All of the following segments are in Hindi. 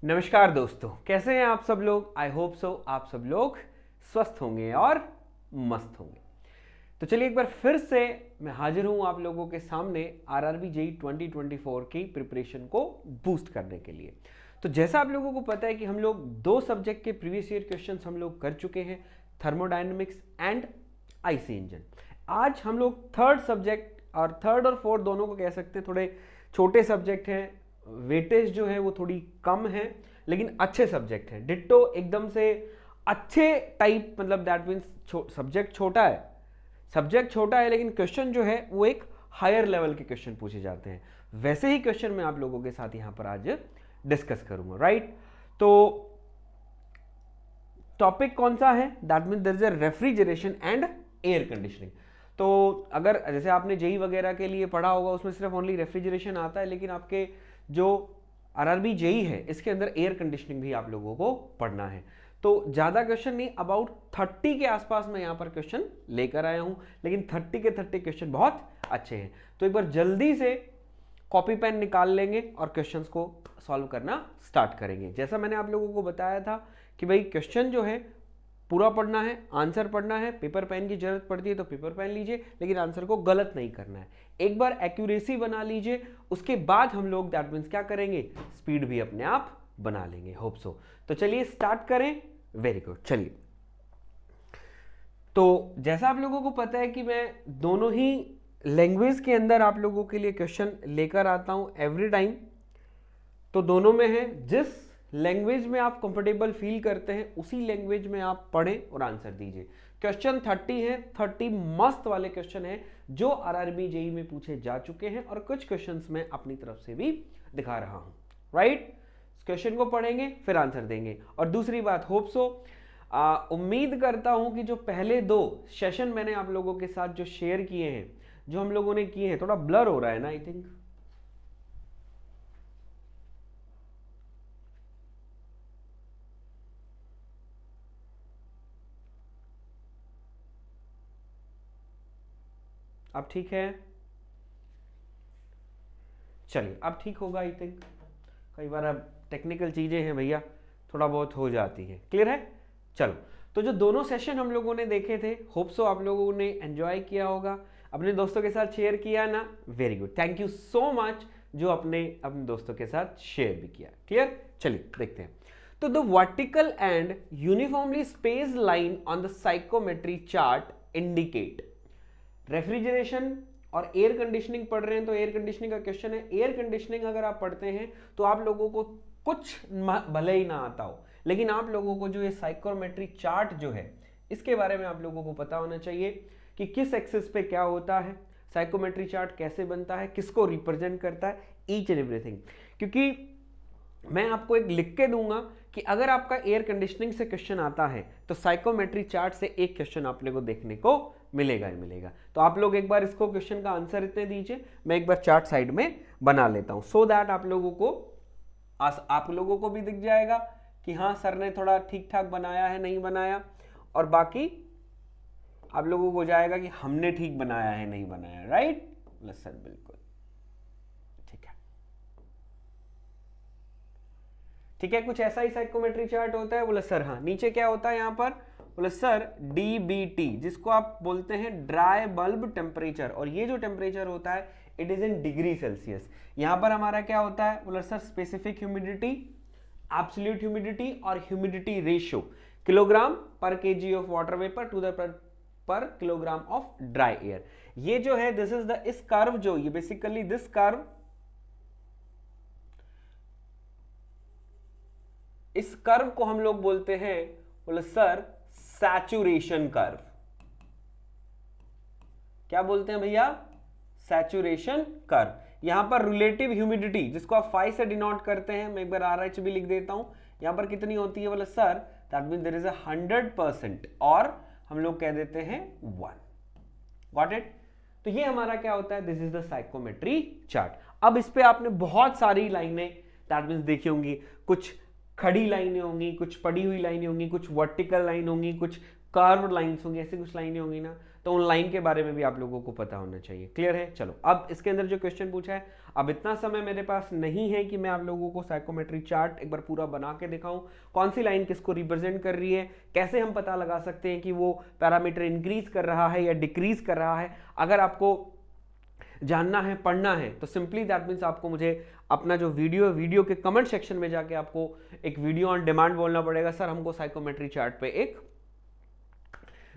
नमस्कार दोस्तों, कैसे हैं आप सब लोग। आई होप सो आप सब लोग स्वस्थ होंगे और मस्त होंगे। तो चलिए एक बार फिर से मैं हाजिर हूं आप लोगों के सामने आरआरबी जेईई 2024 की प्रिपरेशन को बूस्ट करने के लिए। तो जैसा आप लोगों को पता है कि हम लोग दो सब्जेक्ट के प्रीवियस ईयर क्वेश्चंस हम लोग कर चुके हैं, थर्मोडायनेमिक्स एंड आईसी इंजन। आज हम लोग थर्ड सब्जेक्ट और थर्ड और फोर्थ दोनों को कह सकते हैं, थोड़े छोटे सब्जेक्ट हैं, वेटेज जो है वो थोड़ी कम है, लेकिन अच्छे सब्जेक्ट हैं। डिट्टो एकदम से अच्छे टाइप, मतलब दैट मीन्स सब्जेक्ट छोटा है लेकिन क्वेश्चन जो है वो एक हायर लेवल के क्वेश्चन पूछे जाते हैं। वैसे ही क्वेश्चन मैं आप लोगों के साथ यहां पर आज डिस्कस करूंगा, राइट। तो टॉपिक कौन सा है, that means there is a refrigeration and air conditioning. तो अगर जैसे आपने जेई वगैरह के लिए पढ़ा होगा उसमें सिर्फ ओनली रेफ्रिजरेशन आता है, लेकिन आपके जो आरआरबी जेई है इसके अंदर एयर कंडीशनिंग भी आप लोगों को पढ़ना है। तो ज़्यादा क्वेश्चन नहीं, अबाउट 30 के आसपास मैं यहाँ पर क्वेश्चन लेकर आया हूँ, लेकिन 30 के 30 क्वेश्चन बहुत अच्छे हैं। तो एक बार जल्दी से कॉपी पेन निकाल लेंगे और क्वेश्चंस को सॉल्व करना स्टार्ट करेंगे। जैसा मैंने आप लोगों को बताया था कि भाई क्वेश्चन जो है पूरा पढ़ना है, आंसर पढ़ना है। पेपर पेन की जरूरत पड़ती है तो पेपर पेन लीजिए, लेकिन आंसर को गलत नहीं करना है। एक बार एक्यूरेसी बना लीजिए, उसके बाद हम लोग दैट मीन्स क्या करेंगे, स्पीड भी अपने आप बना लेंगे। Hope so. तो चलिए स्टार्ट करें। Very good. चलिए, तो जैसा आप लोगों को पता है कि मैं दोनों ही लैंग्वेज के अंदर आप लोगों के लिए क्वेश्चन लेकर आता हूं एवरी टाइम। तो दोनों में है, जिस लैंग्वेज में आप कंफर्टेबल फील करते हैं उसी लैंग्वेज में आप पढ़ें और आंसर दीजिए। क्वेश्चन 30 है, 30 मस्त वाले क्वेश्चन हैं जो आरआरबी जेईई में पूछे जा चुके हैं, और कुछ क्वेश्चंस मैं अपनी तरफ से भी दिखा रहा हूं, राइट। क्वेश्चन को पढ़ेंगे फिर आंसर देंगे। और दूसरी बात, होप सो उम्मीद करता हूं कि जो पहले दो सेशन मैंने आप लोगों के साथ जो शेयर किए हैं, जो हम लोगों ने किए हैं, थोड़ा ब्लर हो रहा है ना, आई थिंक। अब ठीक है, चलिए अब ठीक होगा आई थिंक। कई बार अब टेक्निकल चीज़ें हैं भैया, थोड़ा बहुत हो जाती है। क्लियर है। चलो, तो जो दोनों सेशन हम लोगों ने देखे थे, होप सो आप लोगों ने एंजॉय किया होगा, अपने दोस्तों के साथ शेयर किया ना। Very good, thank you so much जो अपने दोस्तों के साथ शेयर भी किया। क्लियर। चलिए देखते हैं। तो the vertical and uniformly space line on the psychrometry chart indicate. Refrigeration और एयर कंडीशनिंग पढ़ रहे हैं तो एयर कंडीशनिंग का क्वेश्चन है। एयर कंडीशनिंग अगर आप पढ़ते हैं तो आप लोगों को कुछ भले ही ना आता हो, लेकिन आप लोगों को जो ये साइकोमेट्री चार्ट जो है इसके बारे में आप लोगों को पता होना चाहिए कि किस एक्सिस पे क्या होता है, साइकोमेट्री चार्ट कैसे बनता है, किसको रिप्रेजेंट करता है, ईच एंड एवरीथिंग। क्योंकि मैं आपको एक लिख के दूंगा कि अगर आपका एयर कंडीशनिंग से क्वेश्चन आता है तो साइकोमेट्री चार्ट से एक क्वेश्चन आप लोगों को देखने को मिलेगा ही मिलेगा। तो आप लोग एक बार इसको क्वेश्चन का आंसर इतने दीजिए, मैं एक बार चार्ट साइड में बना लेता हूं, सो दैट आप लोगों को भी दिख जाएगा कि हाँ सर ने थोड़ा ठीक ठाक बनाया है नहीं बनाया, और बाकी आप लोगों को हो जाएगा कि हमने ठीक बनाया है नहीं बनाया, राइट। सर बिल्कुल ठीक है, कुछ ऐसा ही साइकोमेट्री चार्ट होता है। बोले सर हाँ, नीचे क्या होता है यहाँ पर, बोले सर डीबीटी, जिसको आप बोलते हैं ड्राई बल्ब टेम्परेचर, और ये जो टेम्परेचर होता है it is in degree Celsius. यहाँ पर हमारा क्या होता है, बोले sir specific humidity, absolute humidity और humidity ratio, kilogram per KG of water vapour to the per kilogram of dry air. ये जो है दिस इज द, इस कर्व जो ये बेसिकली दिस कर्व, इस कर्व को हम लोग बोलते हैं, बोले सर सैचुरेशन कर्व। क्या बोलते हैं भैया, सैचुरेशन कर्व। यहां पर रिलेटिव ह्यूमिडिटी जिसको आप 5 से डिनोट करते हैं, मैं एक बार RH भी लिख देता हूं, यहां पर कितनी होती है, बोले sir that mean there is 100%, और हम लोग कह देते हैं 1। Got it. तो ये हमारा क्या होता है, this is the psychrometry chart. अब इस पे आपने बहुत सारी लाइनें दैट मीन्स देखी होंगी, कुछ खड़ी लाइनें होंगी, कुछ पड़ी हुई लाइनें होंगी, कुछ वर्टिकल लाइन होंगी, कुछ कर्व लाइंस होंगी, ऐसे कुछ लाइनें होंगी ना। तो उन लाइन के बारे में भी आप लोगों को पता होना चाहिए। क्लियर है? चलो अब इसके अंदर जो क्वेश्चन पूछा है, अब इतना समय मेरे पास नहीं है कि मैं आप लोगों को साइकोमेट्री चार्ट एक बार पूरा बना के दिखाऊं, कौन सी लाइन किसको रिप्रेजेंट कर रही है, कैसे हम पता लगा सकते हैं कि वो पैरामीटर इंक्रीज कर रहा है या डिक्रीज कर रहा है। अगर आपको जानना है, पढ़ना है, तो सिंपली दैट मीन्स आपको मुझे अपना जो वीडियो के कमेंट सेक्शन में जाके आपको एक वीडियो ऑन डिमांड बोलना पड़ेगा, सर हमको साइकोमेट्री चार्ट पे एक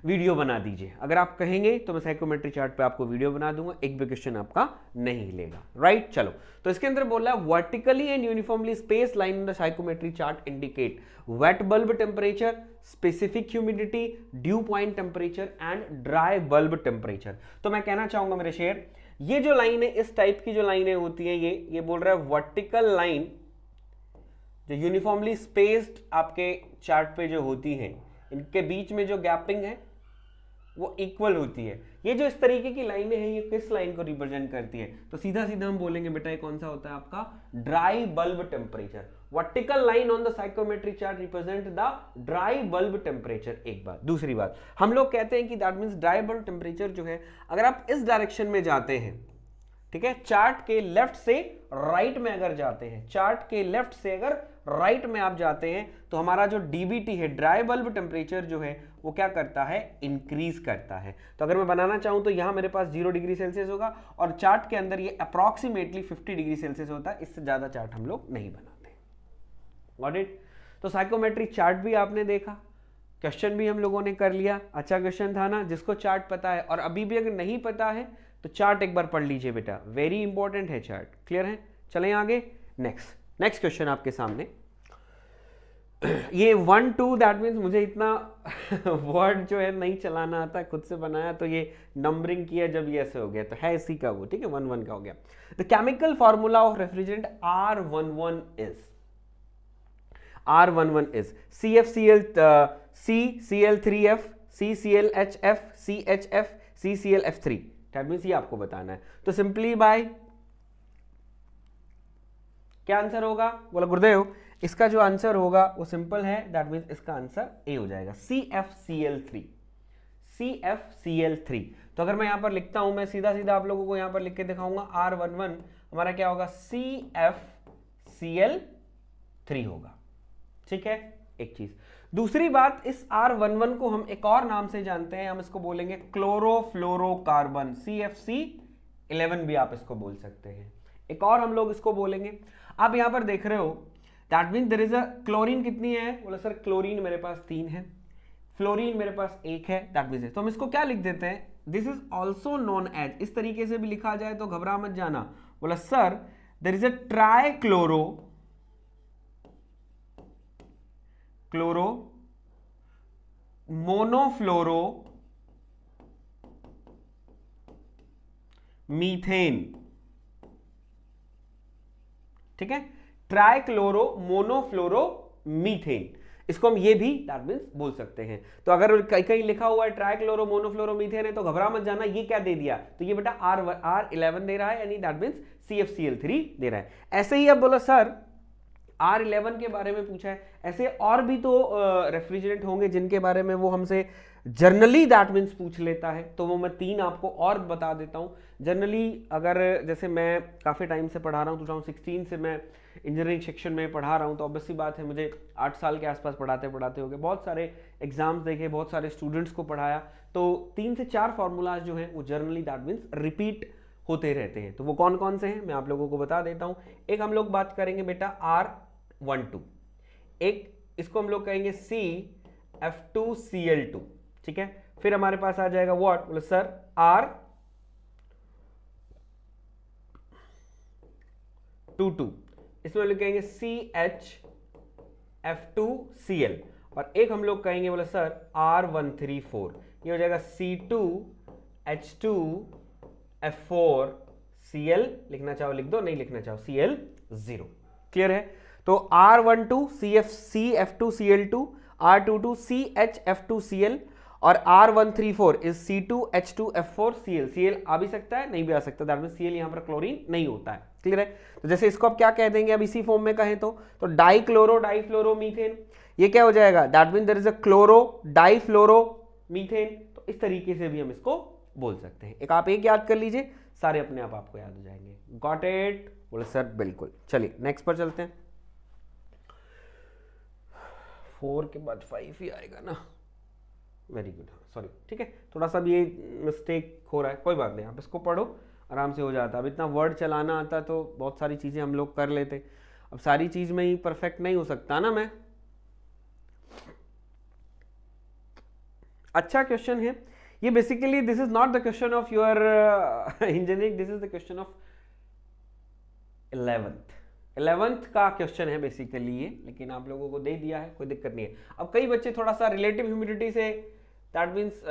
वीडियो बना दीजिए। अगर आप कहेंगे तो मैं साइकोमेट्री चार्ट पे आपको वीडियो बना दूंगा, एक भी क्वेश्चन आपका नहीं लेगा। राइट, चलो तो इसके अंदर बोला vertically and uniformly space line in the psychrometry chart indicate wet bulb temperature, specific humidity, due point temperature and dry bulb temperature. तो मैं कहना चाहूंगा मेरे शेर, ये जो लाइन है, इस टाइप की जो लाइनें होती हैं, ये बोल रहा है वर्टिकल लाइन जो यूनिफॉर्मली स्पेस्ड आपके चार्ट पे जो होती है, इनके बीच में जो गैपिंग है वो इक्वल होती है। ये जो इस तरीके की लाइनें हैं, ये किस लाइन को रिप्रेजेंट करती है? तो सीधा सीधा हम बोलेंगे बेटा ये कौन सा होता है आपका dry bulb temperature. Vertical line on the psychrometry chart represent the dry bulb temperature. एक बात। दूसरी बात, हम लोग कहते हैं कि that means dry bulb temperature जो है, अगर आप इस डायरेक्शन में जाते हैं, ठीक है, चार्ट के लेफ्ट से राइट में अगर जाते हैं, चार्ट के लेफ्ट से अगर राइट में आप जाते हैं, तो हमारा जो डीबीटी है, ड्राई बल्ब टेम्परेचर जो है, वो क्या करता है? इंक्रीज करता है। तो अगर मैं बनाना चाहूं तो यहां मेरे पास 0 डिग्री सेल्सियस होगा और चार्ट के अंदर ये अप्रॉक्सीमेटली 50 डिग्री सेल्सियस होता है। इससे ज्यादा चार्ट हम लोग नहीं बनाते। Got it? तो साइकोमेट्री चार्ट भी आपने देखा, क्वेश्चन भी हम लोगों ने कर लिया। अच्छा क्वेश्चन था ना? जिसको चार्ट पता है, और अभी भी अगर नहीं पता है तो चार्ट एक बार पढ़ लीजिए बेटा, वेरी इंपॉर्टेंट है चार्ट। क्लियर है? चलें आगे। नेक्स्ट क्वेश्चन आपके सामने, ये 1 2 दैट मीन्स मुझे इतना वर्ड जो है नहीं चलाना आता, खुद से बनाया, तो ये नंबरिंग किया जब ये ऐसे हो गया, तो है इसी का वो, ठीक है, 1 1 का हो गया। The chemical formula of refrigerant R11 is CFCl CCl3F CClHF CHF CClF3। That means ये आपको बताना है। तो सिंपली बाय क्या आंसर होगा? बोला गुरुदेव इसका जो आंसर होगा वो सिंपल है, दैट मीन्स इसका आंसर ए हो जाएगा, CFCl3। CFCl3। तो अगर मैं यहां पर लिखता हूं, मैं सीधा सीधा आप लोगों को यहां पर लिख के दिखाऊंगा, R11 हमारा क्या होगा? CFCl3 होगा। ठीक है, एक चीज। दूसरी बात, इस R11 को हम एक और नाम से जानते हैं, हम इसको बोलेंगे क्लोरोफ्लोरोकार्बन, CFC11 भी आप इसको बोल सकते हैं। एक और हम लोग इसको बोलेंगे, आप यहां पर देख रहे हो, that mean there is a chlorine कितनी है? बोला सर क्लोरीन मेरे पास 3 है, फ्लोरीन मेरे पास 1 है, दैट मीन्स, तो हम इसको क्या लिख देते हैं? This is also known as, इस तरीके से भी लिखा जाए तो घबरा मत जाना। बोला sir there is a trichloro monofluoromethane. ठीक है, ट्राइक्लोरो मोनोफ्लोरो मीथेन, इसको हम ये भी दैट मींस बोल सकते हैं। तो अगर कहीं लिखा हुआ है ट्राइक्लोरो मोनोफ्लोरो मीथेन है तो घबरा मत जाना, ये क्या दे दिया? तो ये बेटा R11 दे रहा है, यानी दैट मींस CFCl3 दे रहा है। ऐसे ही अब बोला सर R11 के बारे में पूछा है, ऐसे और भी तो रेफ्रिजरेंट होंगे जिनके बारे में वो हमसे जर्नली दैट मीन्स पूछ लेता है, तो वो मैं 3 आपको और बता देता हूँ। जनरली अगर जैसे मैं काफ़ी टाइम से पढ़ा रहा हूँ, 2016 से मैं इंजीनियरिंग सेक्शन में पढ़ा रहा हूँ, तो ऑब्वियसली बात है मुझे 8 साल के आसपास पढ़ाते हो गए, बहुत सारे एग्जाम्स देखे, बहुत सारे स्टूडेंट्स को पढ़ाया, तो 3 से 4 फार्मूलाज जो हैं वो जर्नली दैट मीन्स रिपीट होते रहते हैं। तो वो कौन कौन से हैं मैं आप लोगों को बता देता हूँ। एक हम लोग बात करेंगे बेटा R12, एक इसको हम लोग कहेंगे CF2Cl2, ठीक है। फिर हमारे पास आ जाएगा व्हाट? बोले सर R22, इसमें हम लोग कहेंगे CHF2Cl, और एक हम लोग कहेंगे बोले सर R134, ये हो जाएगा C2H2F4Cl। लिखना चाहो लिख दो, नहीं लिखना चाहो Cl0। क्लियर है? तो R12 CF2Cl2, R22 CHF2Cl और R134 इज C2H2F4Cl। Cl आ भी सकता है, नहीं भी आ सकता, दैट मींस Cl यहां पर क्लोरीन नहीं होता है। क्लियर है? तो जैसे इसको आप क्या कह देंगे अब इसी फॉर्म में कहें तो डाइक्लोरो डाइफ्लोरोमीथेन, ये क्या हो जाएगा? That mean there is a chlorodifluoromethane. तो इस तरीके से भी हम इसको बोल सकते हैं। एक आप एक याद कर लीजिए, सारे अपने आप आपको याद हो जाएंगे। Got it? बोले सर बिल्कुल। चलिए नेक्स्ट पर चलते हैं। 4 के बाद 5 ही आएगा ना, वेरी गुड, सॉरी, ठीक है, थोड़ा सा भी ये मिस्टेक हो रहा है, कोई बात नहीं, आप इसको पढ़ो, आराम से हो जाता। अब इतना वर्ड चलाना आता तो बहुत सारी चीज़ें हम लोग कर लेते, अब सारी चीज़ में ही परफेक्ट नहीं हो सकता ना मैं। अच्छा क्वेश्चन है ये, basically this is not the question of your engineering, this is the question of 11th का क्वेश्चन है बेसिकली ये, लेकिन आप लोगों को दे दिया है, कोई दिक्कत नहीं है। अब कई बच्चे थोड़ा सा relative humidity say that means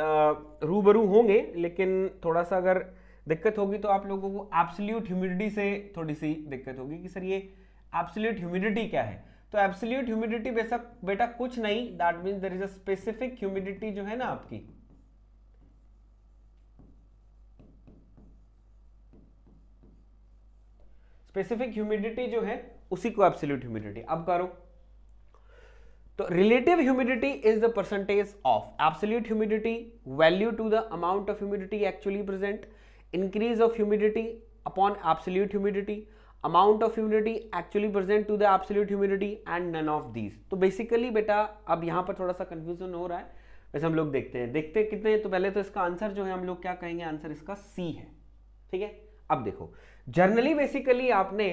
रूबरू होंगे, लेकिन थोड़ा सा अगर दिक्कत होगी तो आप लोगों को एब्सोल्यूट ह्यूमिडिटी से थोड़ी सी दिक्कत होगी कि सर ये एब्सोल्यूट ह्यूमिडिटी क्या है। तो एब्सोल्यूट ह्यूमिडिटी बेटा कुछ नहीं, that means there is a specific humidity जो है ना आपकी, स्पेसिफिक ह्यूमिडिटी जो है उसी को एब्सोल्यूट ह्यूमिडिटी। अब करो तो relative humidity is the percentage of absolute humidity value to the amount of humidity actually present, increase of humidity upon absolute humidity, amount of humidity actually present to the absolute humidity and none of these. तो बेसिकली बेटा अब यहां पर थोड़ा सा कंफ्यूजन हो रहा है, वैसे हम लोग देखते कितने, तो पहले तो इसका आंसर जो है हम लोग क्या कहेंगे, आंसर इसका सी है, ठीक है। अब देखो जनरली बेसिकली आपने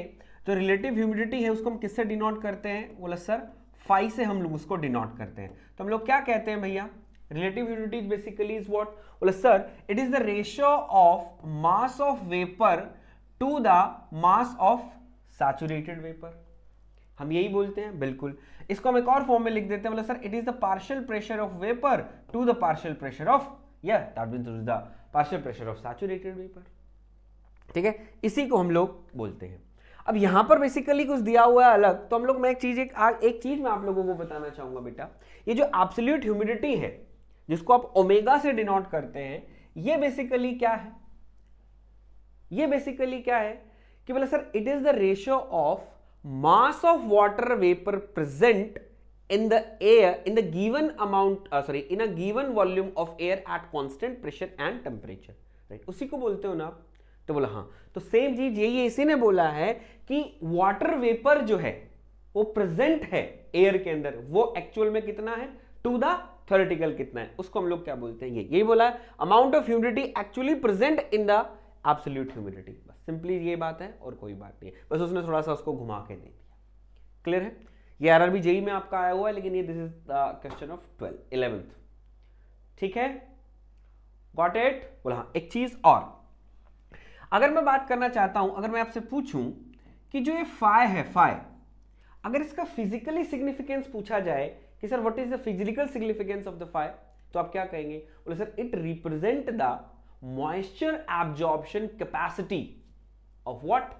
जो रिलेटिव ह्यूमिडिटी है उसको हम किससे डिनोट करते हैं, बोला सर फाई से हम लोग उसको डिनोट करते हैं। तो हम लोग क्या कहते हैं भैया, relative humidity basically is what, बोला sir it is the ratio of mass of vapour to the mass of saturated vapour. हम यही बोलते हैं, बिल्कुल। इसको हम एक और फॉर्म में लिख देते हैं, बोला sir it is the partial pressure of vapour to the partial pressure of, या that means the partial pressure of saturated vapour, ठीक है, इसी को हम लोग बोलते हैं। अब यहां पर बेसिकली कुछ दिया हुआ है अलग, तो हम लोग, मैं एक चीज मैं आप लोगों को बताना चाहूंगा बेटा, ये जो एब्सोल्यूट ह्यूमिडिटी है जिसको आप ओमेगा से डिनोट करते हैं, ये बेसिकली क्या है, ये बेसिकली क्या है कि बोला sir it is the ratio of mass of water vapour present in the air in the given amount in a given volume of air at constant pressure and temperature, right? उसी को बोलते हो ना आप, तो बोला हाँ, तो सेम चीज ये इसी ने बोला है कि वाटर वेपर जो है वो प्रेजेंट है एयर के अंदर, वो एक्चुअल में कितना है टू द थ्योरेटिकल कितना है, उसको हम लोग क्या बोलते हैं, यही बोला है amount of humidity actually present in the absolute humidity. बस सिंपली ये बात है और कोई बात नहीं है, बस उसने थोड़ा सा उसको घुमा के दे दिया। क्लियर है? ये आरआरबी जेई में आपका आया हुआ है, लेकिन ये this is the question of 11th, ठीक है, गॉट इट? बोला हाँ। एक चीज और, अगर मैं बात करना चाहता हूं, अगर मैं आपसे पूछूं कि जो ये फाई है, फाई, अगर इसका फिजिकली सिग्निफिकेंस पूछा जाए कि sir what is the physical significance of the phi, तो आप क्या कहेंगे? बोले sir it represent the moisture absorption capacity of what,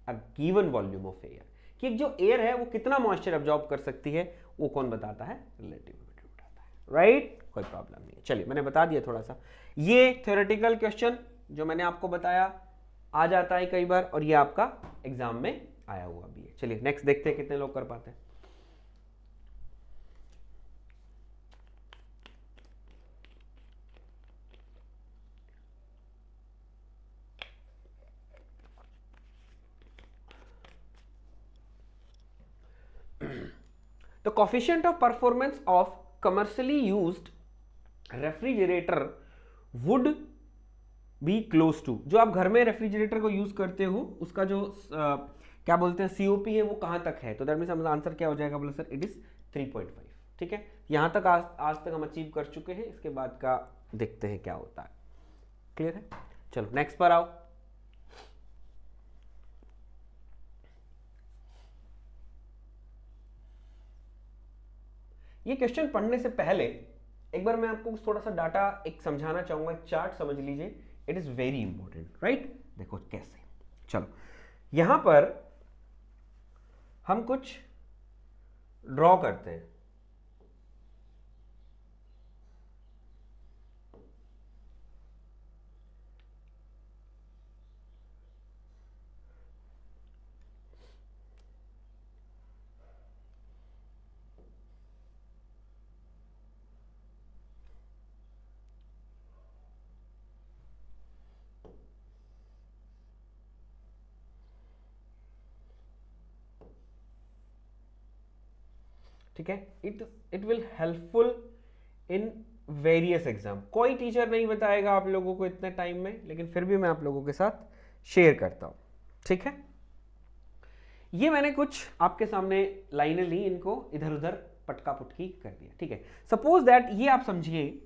a given volume of air, कि जो एयर है वो कितना मॉइस्चर एब्जॉर्ब कर सकती है, वो कौन बताता है? रिलेटिव ह्यूमिडिटी बताता है, राइट? कोई प्रॉब्लम नहीं है। चलिए मैंने बता दिया थोड़ा सा, ये थ्योरेटिकल क्वेश्चन जो मैंने आपको बताया आ जाता है कई बार, और ये आपका एग्जाम में आया हुआ भी है। चलिए नेक्स्ट देखते हैं कितने लोग कर पाते हैं। The coefficient of performance of commercially used refrigerator would be close to, जो आप घर में रेफ्रिजरेटर को यूज करते हो उसका जो क्या बोलते हैं सीओपी है वो कहां तक है, तो दैट मींस हमारा आंसर क्या हो जाएगा? बोले सर इट इज 3.5, ठीक है। यहां तक आज तक हम अचीव कर चुके हैं, इसके बाद का देखते हैं क्या होता है। क्लियर है? चलो नेक्स्ट पर आओ। ये क्वेश्चन पढ़ने से पहले एक बार मैं आपको थोड़ा सा डाटा एक समझाना चाहूंगा, एक चार्ट समझ लीजिए, it is very important, right? देखो कैसे, चलो यहां पर हम कुछ ड्रॉ करते हैं, ठीक है, it will helpful in various exam. कोई टीचर नहीं बताएगा आप लोगों को इतने टाइम में, लेकिन फिर भी मैं आप लोगों के साथ शेयर करता हूं, ठीक है। ये मैंने कुछ आपके सामने लाइनें ली, इनको इधर उधर पटका पुटकी कर दिया, ठीक है। सपोज दैट ये आप समझिए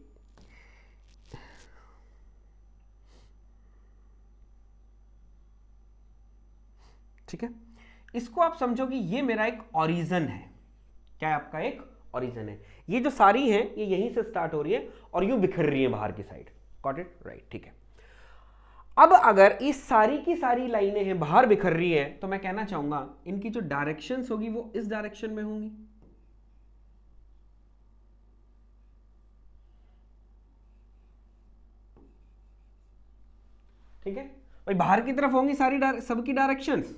ठीक है, इसको आप समझो कि ये मेरा एक ओरिजिन है। क्या है आपका एक ओरिजिन है। ये जो सारी है ये यहीं से स्टार्ट हो रही है और यूं बिखर रही है बाहर की साइड। गॉट इट राइट, ठीक है। अब अगर इस सारी की सारी लाइनें हैं बाहर बिखर रही है, तो मैं कहना चाहूंगा इनकी जो डायरेक्शंस होगी वो इस डायरेक्शन में होंगी। ठीक है भाई, बाहर की तरफ होंगी सारी सबकी डायरेक्शंस।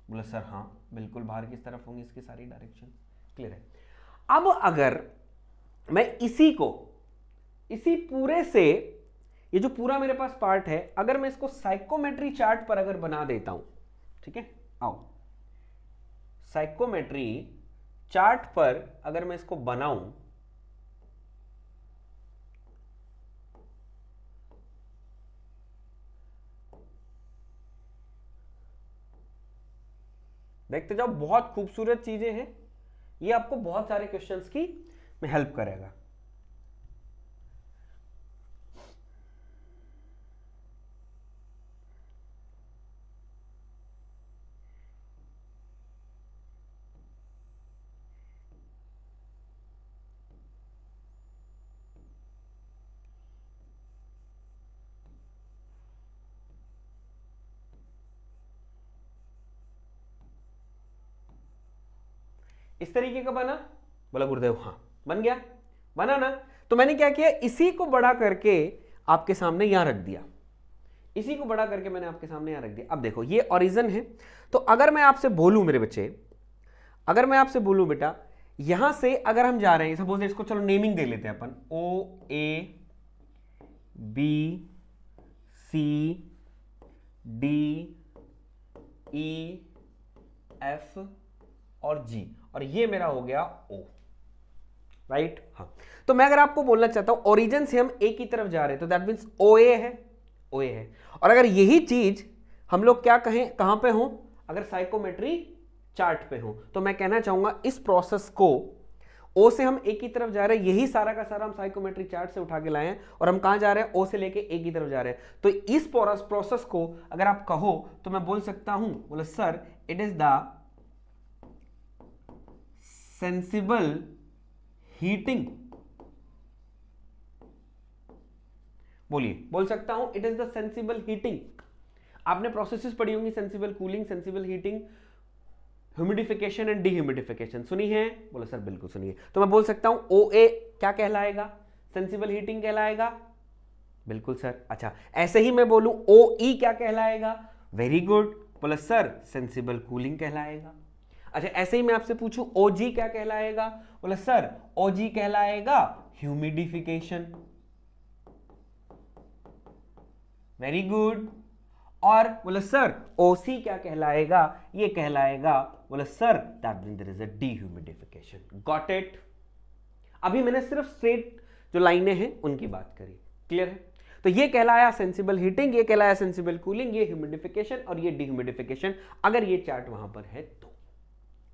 बोला सर हाँ बिल्कुल बाहर की तरफ होंगी इसकी सारी डायरेक्शन। क्लियर है। अब अगर मैं इसी पूरे से, ये जो पूरा मेरे पास पार्ट है, अगर मैं इसको साइकोमेट्री चार्ट पर अगर बना देता हूं, ठीक है, आओ साइकोमेट्री चार्ट पर अगर मैं इसको बनाऊं, देखते जाओ, बहुत खूबसूरत चीजें हैं ये, आपको बहुत सारे क्वेश्चंस की में हेल्प करेगा। इस तरीके का बना? बोला गुरुदेव हाँ बन गया, बना ना। तो मैंने क्या किया, इसी को बड़ा करके आपके सामने यहां रख दिया, इसी को बड़ा करके मैंने आपके सामने यहां रख दिया। अब देखो ये ओरिजिन है, तो अगर मैं आपसे बोलूं मेरे बच्चे, अगर मैं आपसे बोलूं बेटा यहां से अगर हम जा रहे हैं, सपोज इसको चलो नेमिंग दे लेते हैं अपन, O A B C D E F और G, और ये मेरा हो गया O, राइट। हाँ, तो मैं अगर आपको बोलना चाहता हूं ओरिजिन से हम ए की तरफ जा रहे हैं, तो दैट मीन्स OA है, OA है। और अगर यही चीज हम लोग क्या कहें, कहां पे हो, अगर साइकोमेट्री चार्ट पे हो, तो मैं कहना चाहूंगा इस प्रोसेस को O से हम ए की तरफ जा रहे हैं, यही सारा का सारा हम साइकोमेट्री चार्ट से उठा के लाए हैं, और हम कहां जा रहे हैं, O से लेके ए की तरफ जा रहे हैं। तो इस प्रोसेस को अगर आप कहो तो मैं बोल सकता हूं, बोले sir it is the sensible heating, बोलिए, बोल सकता हूं it is the sensible heating. आपने प्रोसेसेस पढ़ी होंगी, sensible cooling, sensible heating, humidification and dehumidification, सुनी है? बोलो सर बिल्कुल सुनिए। तो मैं बोल सकता हूं OA क्या कहलाएगा, सेंसिबल हीटिंग कहलाएगा, बिल्कुल सर। अच्छा, ऐसे ही मैं बोलूं OE क्या कहलाएगा, वेरी गुड, बोले सर सेंसिबल कूलिंग कहलाएगा। अच्छा, ऐसे ही मैं आपसे पूछूं OG क्या कहलाएगा, बोले सर OG कहलाएगा ह्यूमिडिफिकेशन, वेरी गुड। और बोले सर OC क्या कहलाएगा, ये कहलाएगा, बोले sir that means there is a dehumidification. Got it. अभी मैंने सिर्फ स्ट्रेट जो लाइनें हैं उनकी बात करी, क्लियर है। तो ये कहलाया सेंसिबल हीटिंग, ये कहलाया सेंसिबल कूलिंग, ये ह्यूमिडिफिकेशन और ये डीह्यूमिडिफिकेशन, अगर ये चार्ट वहां पर है तो।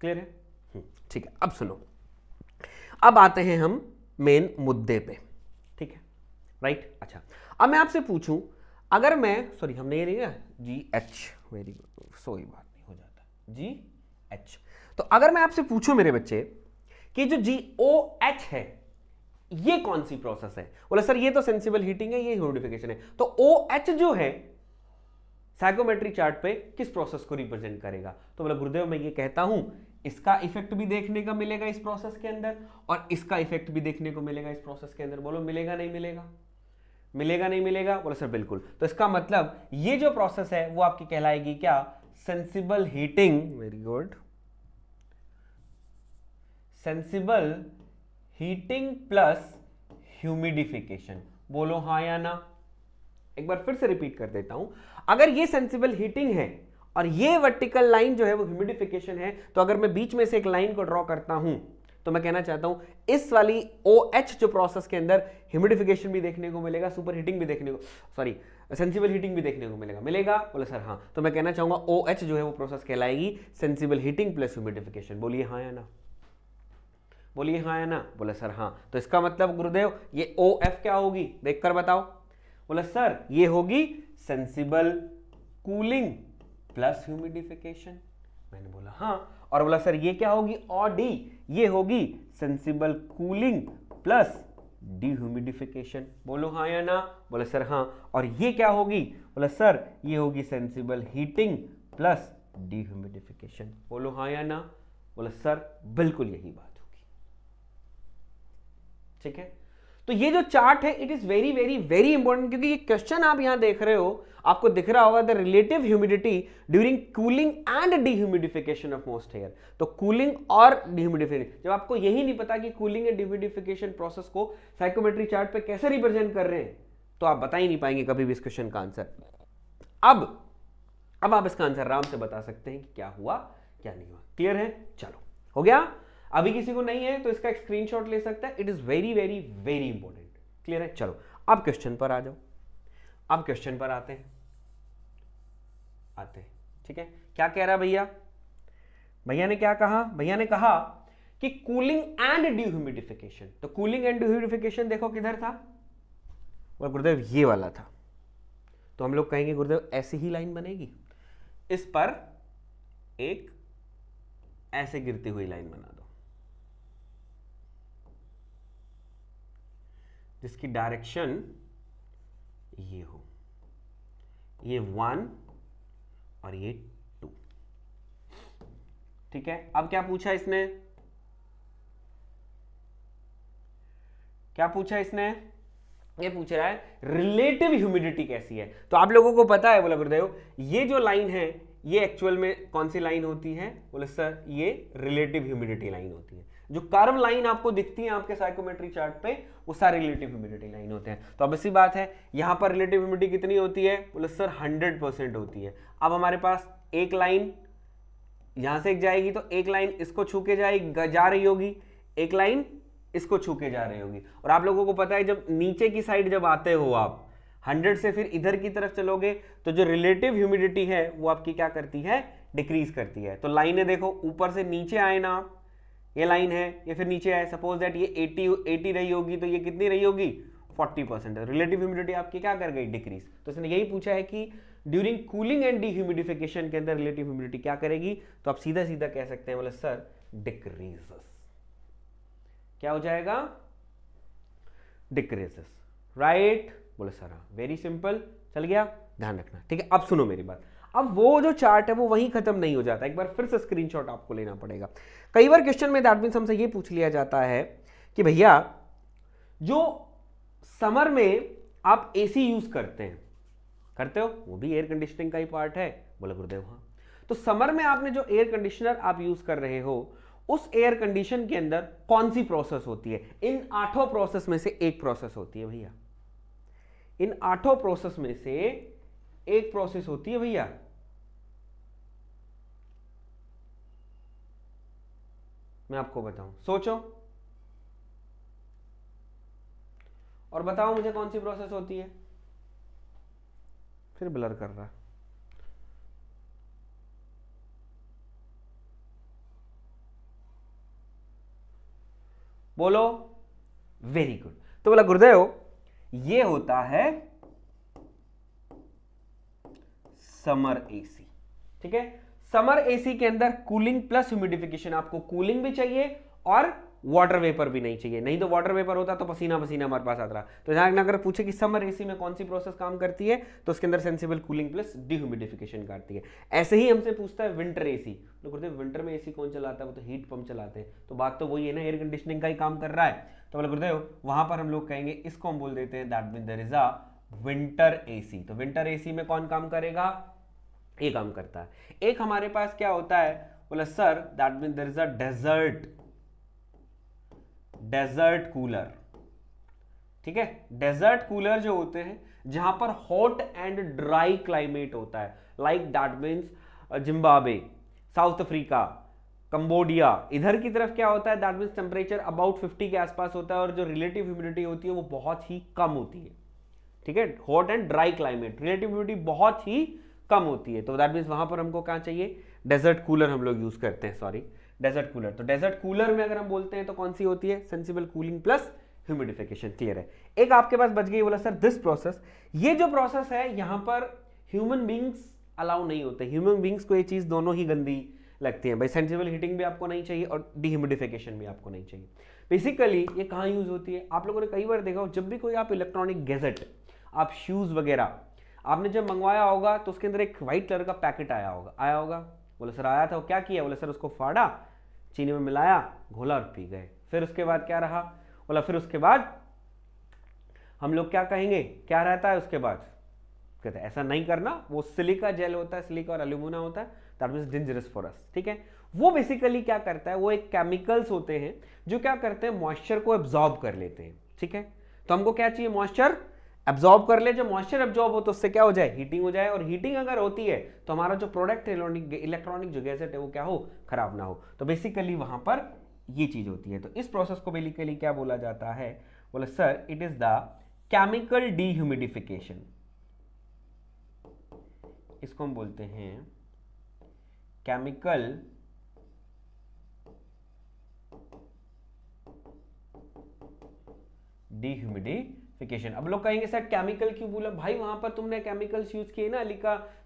क्लियर है, ठीक है। अब सुनो, अब आते हैं हम मेन मुद्दे पे, ठीक है, राइट। अच्छा, अब मैं आपसे पूछूं, अगर मैं, सॉरी हमने ये लिया GH, वेरी गुड, सोई बात नहीं, हो जाता GH। तो अगर मैं आपसे पूछूं मेरे बच्चे कि जो GOH है ये कौन सी प्रोसेस है, बोले सर ये तो सेंसिबल हीटिंग है, ये ह्यूमिडिफिकेशन है। तो OH जो है साइकोमेट्री चार्ट पे किस प्रोसेस को रिप्रेजेंट करेगा, तो बोला गुरुदेव मैं ये कहता हूं इसका इफेक्ट भी देखने का मिलेगा इस प्रोसेस के अंदर, और इसका इफेक्ट भी देखने को मिलेगा इस प्रोसेस के अंदर। बोलो मिलेगा नहीं मिलेगा, मिलेगा नहीं मिलेगा, बोले सर बिल्कुल। तो इसका मतलब ये जो प्रोसेस है वो आपकी कहलाएगी क्या, sensible heating, very good, sensible heating plus humidification. बोलो हाँ या ना। एक बार फिर से रिपीट कर देता हूं, अगर ये सेंसिबल हीटिंग है और ये वर्टिकल लाइन जो है वो ह्यूमिडिफिकेशन है। तो अगर मैं बीच में से एक लाइन को ड्रॉ करता हूं तो मैं कहना चाहता हूं इस वाली OH जो प्रोसेस के अंदर ह्यूमिडिफिकेशन भी देखने को मिलेगा, सुपर हीटिंग भी देखने को, सॉरी सेंसिबल हीटिंग भी देखने को मिलेगा। बोले सर हाँ, तो मैं कहना चाहूंगा OH जो है वो प्रोसेस कहलाएगी सेंसिबल हीटिंग प्लस ह्यूमिडिफिकेशन। बोलिए हाँ या ना, बोलिए हाँ या ना। बोले सर हाँ, तो इसका मतलब गुरुदेव ये OF क्या होगी, देखकर बताओ। बोले सर ये होगी सेंसिबल कूलिंग प्लस ह्यूमिडिफिकेशन। मैंने बोला हाँ, और बोला सर ये क्या होगी, OD, ये होगी सेंसिबल कूलिंग प्लस डिह्यूमिडिफिकेशन। बोलो हाँ या ना। बोले सर हाँ, और ये क्या होगी, बोला सर ये होगी सेंसिबल हीटिंग प्लस डिह्यूमिडिफिकेशन। बोलो हाँ या ना। बोले सर बिल्कुल यही बात होगी। ठीक है, तो ये जो चार्ट है it is very very very important, क्योंकि ये क्वेश्चन आप यहां देख रहे हो, आपको दिख रहा होगा the relative humidity during cooling and dehumidification of most air. तो कूलिंग और डिह्यूमिडिफिकेशन, जब आपको यही नहीं पता कि कूलिंग एंड डिह्यूमिडिफिकेशन प्रोसेस को साइकोमेट्री चार्ट पे कैसे रिप्रेजेंट कर रहे हैं, तो आप बता ही नहीं पाएंगे कभी भी इस क्वेश्चन का आंसर। अब आप इसका आंसर आराम से बता सकते हैं कि क्या हुआ क्या नहीं हुआ। क्लियर है, चलो हो गया। अभी किसी को नहीं है तो इसका एक स्क्रीनशॉट ले सकता है, it is very very very important. Clear है, चलो अब क्वेश्चन पर आ जाओ। अब क्वेश्चन पर आते हैं। ठीक है, क्या कह रहा भैया, भैया ने क्या कहा, भैया ने कहा कि कूलिंग एंड डिह्यूमिडिफिकेशन। तो कूलिंग एंड डिह्यूमिडिफिकेशन देखो किधर था, और गुरुदेव ये वाला था। तो हम लोग कहेंगे गुरुदेव ऐसी ही लाइन बनेगी, इस पर एक ऐसे गिरती हुई लाइन बना दो जिसकी डायरेक्शन ये हो, ये 1 और ये 2। ठीक है, अब क्या पूछा इसने, क्या पूछा इसने, ये पूछ रहा है रिलेटिव ह्यूमिडिटी कैसी है। तो आप लोगों को पता है, बोला गुरुदेव ये जो लाइन है ये एक्चुअल में कौन सी लाइन होती है, बोले सर ये रिलेटिव ह्यूमिडिटी लाइन होती है। जो कर्व लाइन आपको दिखती है आपके साइकोमेट्री चार्ट पे वो सारे रिलेटिव ह्यूमिडिटी लाइन होते हैं। तो अब इसी बात है, यहां पर रिलेटिव ह्यूमिडिटी कितनी होती है, बोले सर 100% होती है। अब हमारे पास एक लाइन यहां से एक जाएगी, तो एक लाइन इसको छू के जा रही होगी, एक लाइन इसको छू के जा रही होगी। और आप लोगों को पता है जब नीचे की साइड जब आते हो आप 100 से फिर इधर की तरफ चलोगे तो जो रिलेटिव ह्यूमिडिटी है वो आपकी क्या करती है, डिक्रीज करती है। तो लाइनें देखो, ऊपर से नीचे आए ना आप, ये लाइन है, ये फिर नीचे आए, सपोज दैट ये 80 रही होगी, तो ये कितनी रही होगी, 40%। रिलेटिव ह्यूमिडिटी आपकी क्या कर गई, डिक्रीज। तो इसने यही पूछा है कि ड्यूरिंग कूलिंग एंड डिह्यूमिडिफिकेशन के अंदर रिलेटिव ह्यूमिडिटी क्या करेगी। तो आप सीधा सीधा कह सकते हैं, बोले सर डिक्रीजेस। क्या हो जाएगा, डिक्रीजेस, राइट। बोले सर हाँ, वेरी सिंपल, चल गया, ध्यान रखना। ठीक है, अब सुनो मेरी बात। अब वो जो चार्ट है वो वहीं खत्म नहीं हो जाता, एक बार फिर से स्क्रीनशॉट आपको लेना पड़ेगा। कई बार क्वेश्चन में दैट मींस हमसे ये पूछ लिया जाता है कि भैया जो समर में आप एसी यूज करते हो, वो भी एयर कंडीशनिंग का ही पार्ट है। बोले गुरुदेव हाँ। तो समर में आपने जो एयर कंडीशनर आप यूज कर रहे हो, उस एयर कंडीशन के अंदर कौन सी प्रोसेस होती है, इन 8 प्रोसेस में से एक प्रोसेस होती है भैया, इन 8 प्रोसेस में से एक प्रोसेस होती है भैया। मैं आपको बताऊं, सोचो और बताओ मुझे कौन सी प्रोसेस होती है। फिर ब्लर कर रहा है, बोलो। Very good. तो बोला गुरुदेव ये होता है समर एसी। ठीक है, समर एसी के अंदर कूलिंग प्लस ह्यूमिडिफिकेशन, आपको कूलिंग भी चाहिए और वाटर वेपर भी नहीं चाहिए, नहीं तो वाटर वेपर होता तो पसीना पसीना हमारे पास आता रहा। तो ध्यान अगर पूछे कि समर एसी में कौन सी प्रोसेस काम करती है, तो उसके अंदर सेंसिबल कूलिंग प्लस डिह्यूमिडिफिकेशन करती है। ऐसे ही हमसे पूछता है विंटर एसी, तो कहते हैं विंटर में एसी कौन चलाता है, वो तो हीट पंप चलाते हैं। तो बात तो वही है ना, एयर कंडीशनिंग का ही काम कर रहा है। तो बोले गुरुदेव वहां पर हम लोग कहेंगे, इसको हम बोल देते हैं that means there is a winter AC. तो विंटर एसी में कौन काम करेगा, ये काम करता है। एक हमारे पास क्या होता है, बोला sir that means there is a desert cooler. ठीक है, डेजर्ट कूलर जो होते हैं जहां पर हॉट एंड ड्राई क्लाइमेट होता है, like that means Zimbabwe, south Africa, Cambodia, इधर की तरफ क्या होता है, दैट मीन्स टेम्परेचर अबाउट 50 के आसपास होता है और जो रिलेटिव ह्यूमिडिटी होती है वो बहुत ही कम होती है, ठीक है, hot and dry climate, relative humidity बहुत ही कम होती है, तो दैट मीन्स वहां पर हमको क्या चाहिए, डेजर्ट कूलर हम लोग यूज करते हैं, सॉरी डेजर्ट कूलर। तो डेजर्ट कूलर में अगर हम बोलते हैं तो कौन सी होती है, sensible cooling plus humidification, clear है। एक आपके पास बच गई, बोला सर दिस प्रोसेस, ये जो प्रोसेस है यहां पर ह्यूमन बींग्स अलाउ नहीं होते, ह्यूमन बींग्स को ये चीज दोनों ही गंदी लगती है भाई, सेंसिबल हीटिंग भी आपको नहीं चाहिए और डिह्यूमिडिफिकेशन भी आपको नहीं चाहिए। बेसिकली ये कहाँ यूज होती है, आप लोगों ने कई बार देखा हो, जब भी कोई आप इलेक्ट्रॉनिक गैजेट, आप शूज वगैरह आपने जब मंगवाया होगा तो उसके अंदर एक व्हाइट कलर का पैकेट आया होगा, बोले सर आया था, वो क्या किया, बोले सर उसको फाड़ा, चीनी में मिलाया, घोला और पी गए। फिर उसके बाद क्या रहा, बोला फिर उसके बाद हम लोग क्या कहेंगे, क्या रहता है उसके बाद, कहते हैं ऐसा नहीं करना, वो सिलिका जेल होता है, सिलिका और एल्यूमिना होता है, that means dangerous for us, ठीक है। वो बेसिकली क्या करता है, वो एक केमिकल्स होते हैं जो क्या करते हैं, मॉइस्चर को एब्जॉर्ब कर लेते हैं, ठीक है। तो हमको क्या चाहिए, मॉइस्चर एब्जॉर्ब कर ले, जब मॉइस्चर एब्जॉर्ब हो तो उससे क्या हो जाए, हीटिंग हो जाए, और हीटिंग अगर होती है तो हमारा जो प्रोडक्ट है इलेक्ट्रॉनिक जो गैजेट है वो क्या हो, खराब ना हो। तो बेसिकली वहां पर ये चीज होती है। तो इस प्रोसेस को बेसिकली क्या बोला जाता है, बोले sir it is the chemical dehumidification, इसको हम बोलते हैं केमिकल डीह्यूमिडिफिकेशन। अब लोग कहेंगे सर केमिकल क्यों बोला, भाई वहां पर तुमने केमिकल्स यूज किए ना,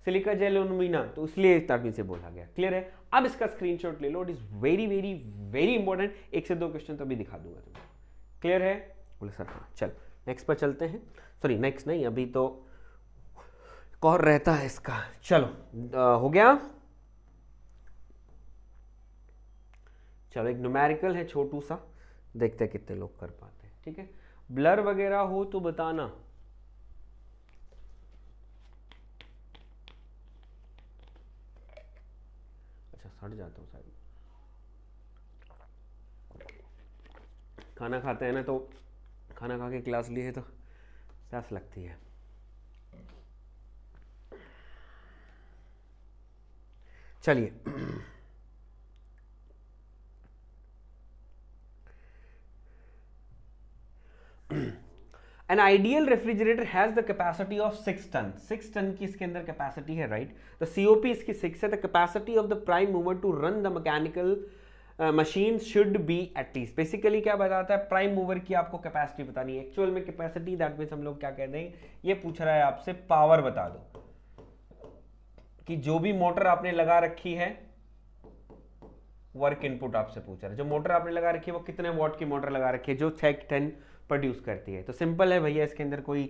सिलिका जेल एल्यूमिना, तो इसलिए इस तरह से बोला गया, क्लियर है। अब इसका स्क्रीनशॉट ले लो, it is very very very important, एक से दो क्वेश्चन तो भी दिखा दूंगा तुम्हें, क्लियर है, बोले सर हाँ। चल नेक्स्ट पर चलते हैं, सॉरी नेक्स्ट नहीं, अभी तो और रहता है इसका, चलो हो गया। चलो एक न्यूमेरिकल है छोटू सा, देखते हैं कितने लोग कर पाते हैं, ठीक है। ब्लर वगैरह हो तो बताना, अच्छा सड़ जाता हूँ शायद, खाना खाते हैं ना, तो खाना खा के क्लास लिए तो प्यास लगती है। चलिए An ideal refrigerator has the capacity of 6 ton, 6 ton की इसके अंदर कैपेसिटी है, राइट। तो COP इसकी 6 है, the capacity of the prime mover to run the mechanical machine should be at least. Basically क्या बताता है, प्राइम मूवर की आपको कैपेसिटी बतानी है, एक्चुअल में कैपेसिटी दैट मीन्स हम लोग क्या कहते हैं, ये पूछ रहा है आपसे पावर बता दो, कि जो भी मोटर आपने लगा रखी है, वर्क इनपुट आपसे पूछ रहा है, जो मोटर आपने लगा रखी है वो कितने वॉट की मोटर लगा रखी है जो 6 प्रोड्यूस करती है। तो सिंपल है भैया, इसके अंदर कोई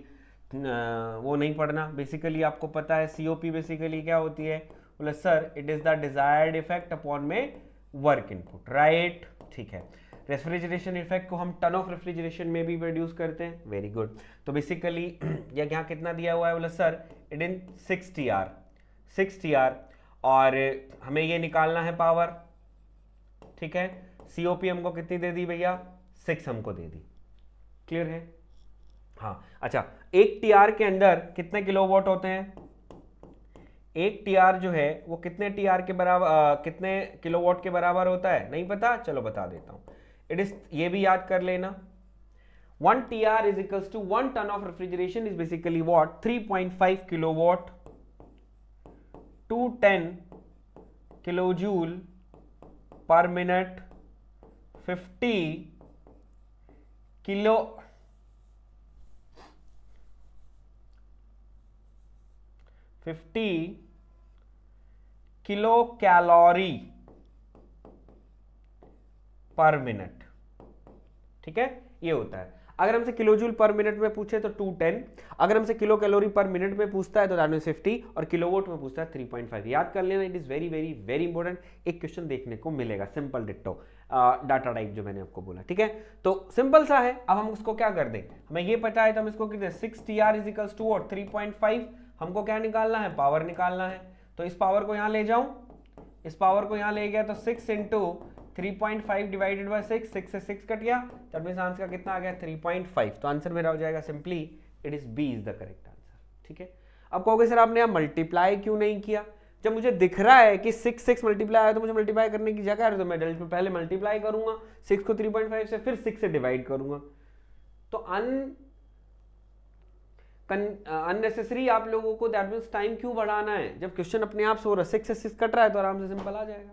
वो नहीं पढ़ना, बेसिकली आपको पता है COP बेसिकली क्या होती है, बोले sir it is the desired effect upon में वर्क इनपुट, राइट, ठीक है। रेफ्रिजरेशन इफेक्ट को हम टन ऑफ रेफ्रिजरेशन में भी प्रोड्यूस करते हैं, वेरी गुड। तो बेसिकली यहाँ कितना दिया हुआ है, बोले सर इट इन 6 TR, और हमें ये निकालना है पावर, ठीक है। COP हमको कितनी दे दी भैया, 6 हमको दे दी, क्लियर है, हाँ। अच्छा, 1 TR के अंदर कितने किलोवाट होते हैं, 1 TR जो है वो कितने TR के बराबर, कितने किलोवाट के बराबर होता है, नहीं पता, चलो बता देता हूं, इट इज, ये भी याद कर लेना, 1 TR is equals to 1 ton of refrigeration is basically what, 3.5 kilowatt to 10 kilojoule per minute, 50 kilo calorie per minute, ठीक है, ये होता है। अगर हमसे किलोजूल पर मिनट में पूछे तो 210, अगर हमसे किलो कैलोरी पर मिनट में पूछता है तो दैट मींस 50, और किलोवाट में पूछता है 3.5। याद कर लेना, it is very very very important, एक क्वेश्चन देखने को मिलेगा, सिंपल डिट्टो डाटा टाइप जो मैंने आपको बोला, ठीक है। तो सिंपल सा है, अब हम उसको क्या कर दें, हमें ये पता है तो हम इसको कहते हैं 6 TR इज इक्वल्स टू 3.5, हमको क्या निकालना है, पावर निकालना है। तो इस पावर को यहां ले जाऊं, इस पावर को यहां ले गया तो 6 इंटू 3.5 डिवाइडेड बाय 6, 6 से 6 कट गया, तब मींस आंसर का कितना आ गया, 3.5। तो आंसर मेरा हो जाएगा simply, it is B is the correct answer, ठीक है। अब कहोगे सर आपने मल्टीप्लाई क्यों नहीं किया, जब मुझे दिख रहा है कि 6 मल्टीप्लाई आया तो मुझे मल्टीप्लाई करने की जगह है तो मैं पहले मल्टीप्लाई करूंगा 6 को 3.5 से, फिर 6 से डिवाइड करूंगा। तो अननेसेसरी आप लोगों को दैट मींस टाइम क्यों बढ़ाना है, जब क्वेश्चन अपने आप से हो रहा है, 6 से 6 कट रहा है तो आराम से सिंपल आ जाएगा।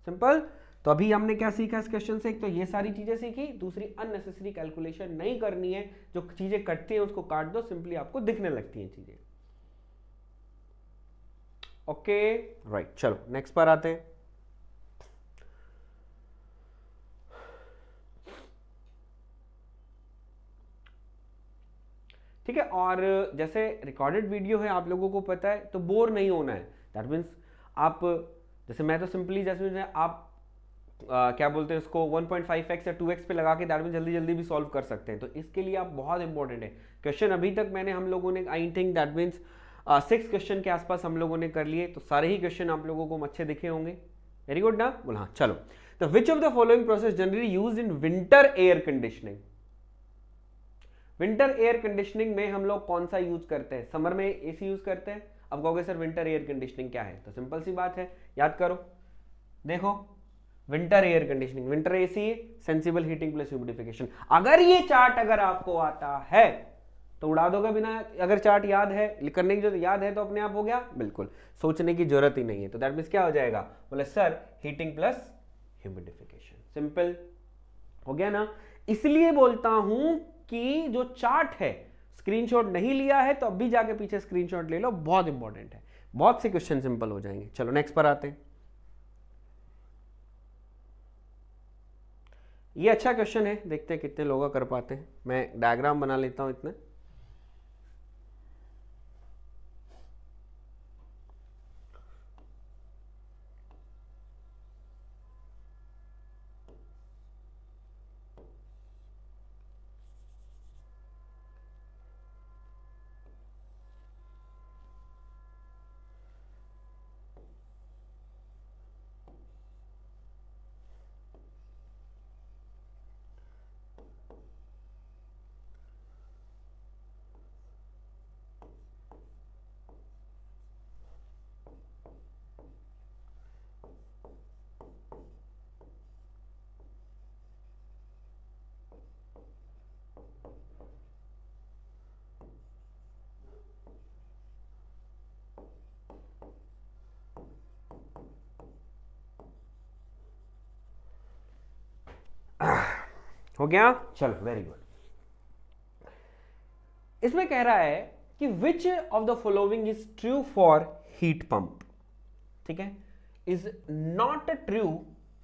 सिंपल। तो अभी हमने क्या सीखा इस क्वेश्चन से, एक तो ये सारी चीजें सीखी, दूसरी अननेसेसरी कैलकुलेशन नहीं करनी है, जो चीजें कटती हैं उसको काट दो, सिंपली आपको दिखने लगती हैं चीजें। ओके राइट, चलो नेक्स्ट पर आते हैं। ठीक है, और जैसे रिकॉर्डेड वीडियो है आप लोगों को पता है, तो बोर नहीं होना है। दैट मीन्स आप, जैसे मैं तो सिंपली जैसे आप क्या बोलते हैं उसको 1.5x या 2x पे लगा के दैट मीन्स जल्दी जल्दी भी सॉल्व कर सकते हैं। तो इसके लिए आप बहुत इंपॉर्टेंट है क्वेश्चन। अभी तक मैंने हम लोगों ने I think that means 6 question के आसपास हम लोगों ने कर लिए, तो सारे ही क्वेश्चन आप लोगों को अच्छे दिखे होंगे। वेरी गुड ना, बोला हाँ। चलो, तो which of the following process generally used in winter air conditioning. Winter air conditioning में हम लोग कौन सा यूज करते हैं? समर में एसी यूज करते हैं। अब कहोगे सर विंटर एयर कंडीशनिंग क्या है, तो सिंपल सी बात है, याद करो। देखो, winter air conditioning, winter AC, sensible heating plus humidification. अगर ये चार्ट अगर आपको आता है तो उड़ा दोगे बिना, अगर चार्ट याद है, करने की जो याद है तो अपने आप हो गया, बिल्कुल सोचने की जरूरत ही नहीं है। तो दैट मींस क्या हो जाएगा, बोले sir heating plus humidification. Simple हो गया ना। इसलिए बोलता हूं कि जो चार्ट है, स्क्रीनशॉट नहीं लिया है तो अभी जाके पीछे स्क्रीनशॉट ले लो, बहुत इंपॉर्टेंट है। बहुत से क्वेश्चन सिंपल हो जाएंगे। चलो नेक्स्ट पर आते हैं। ये अच्छा क्वेश्चन है, देखते हैं कितने लोग कर पाते हैं। मैं डायग्राम बना लेता हूं इतना। हो गया, चलो वेरी गुड। इसमें कह रहा है कि which of the following is true for heat pump. ठीक है, is not true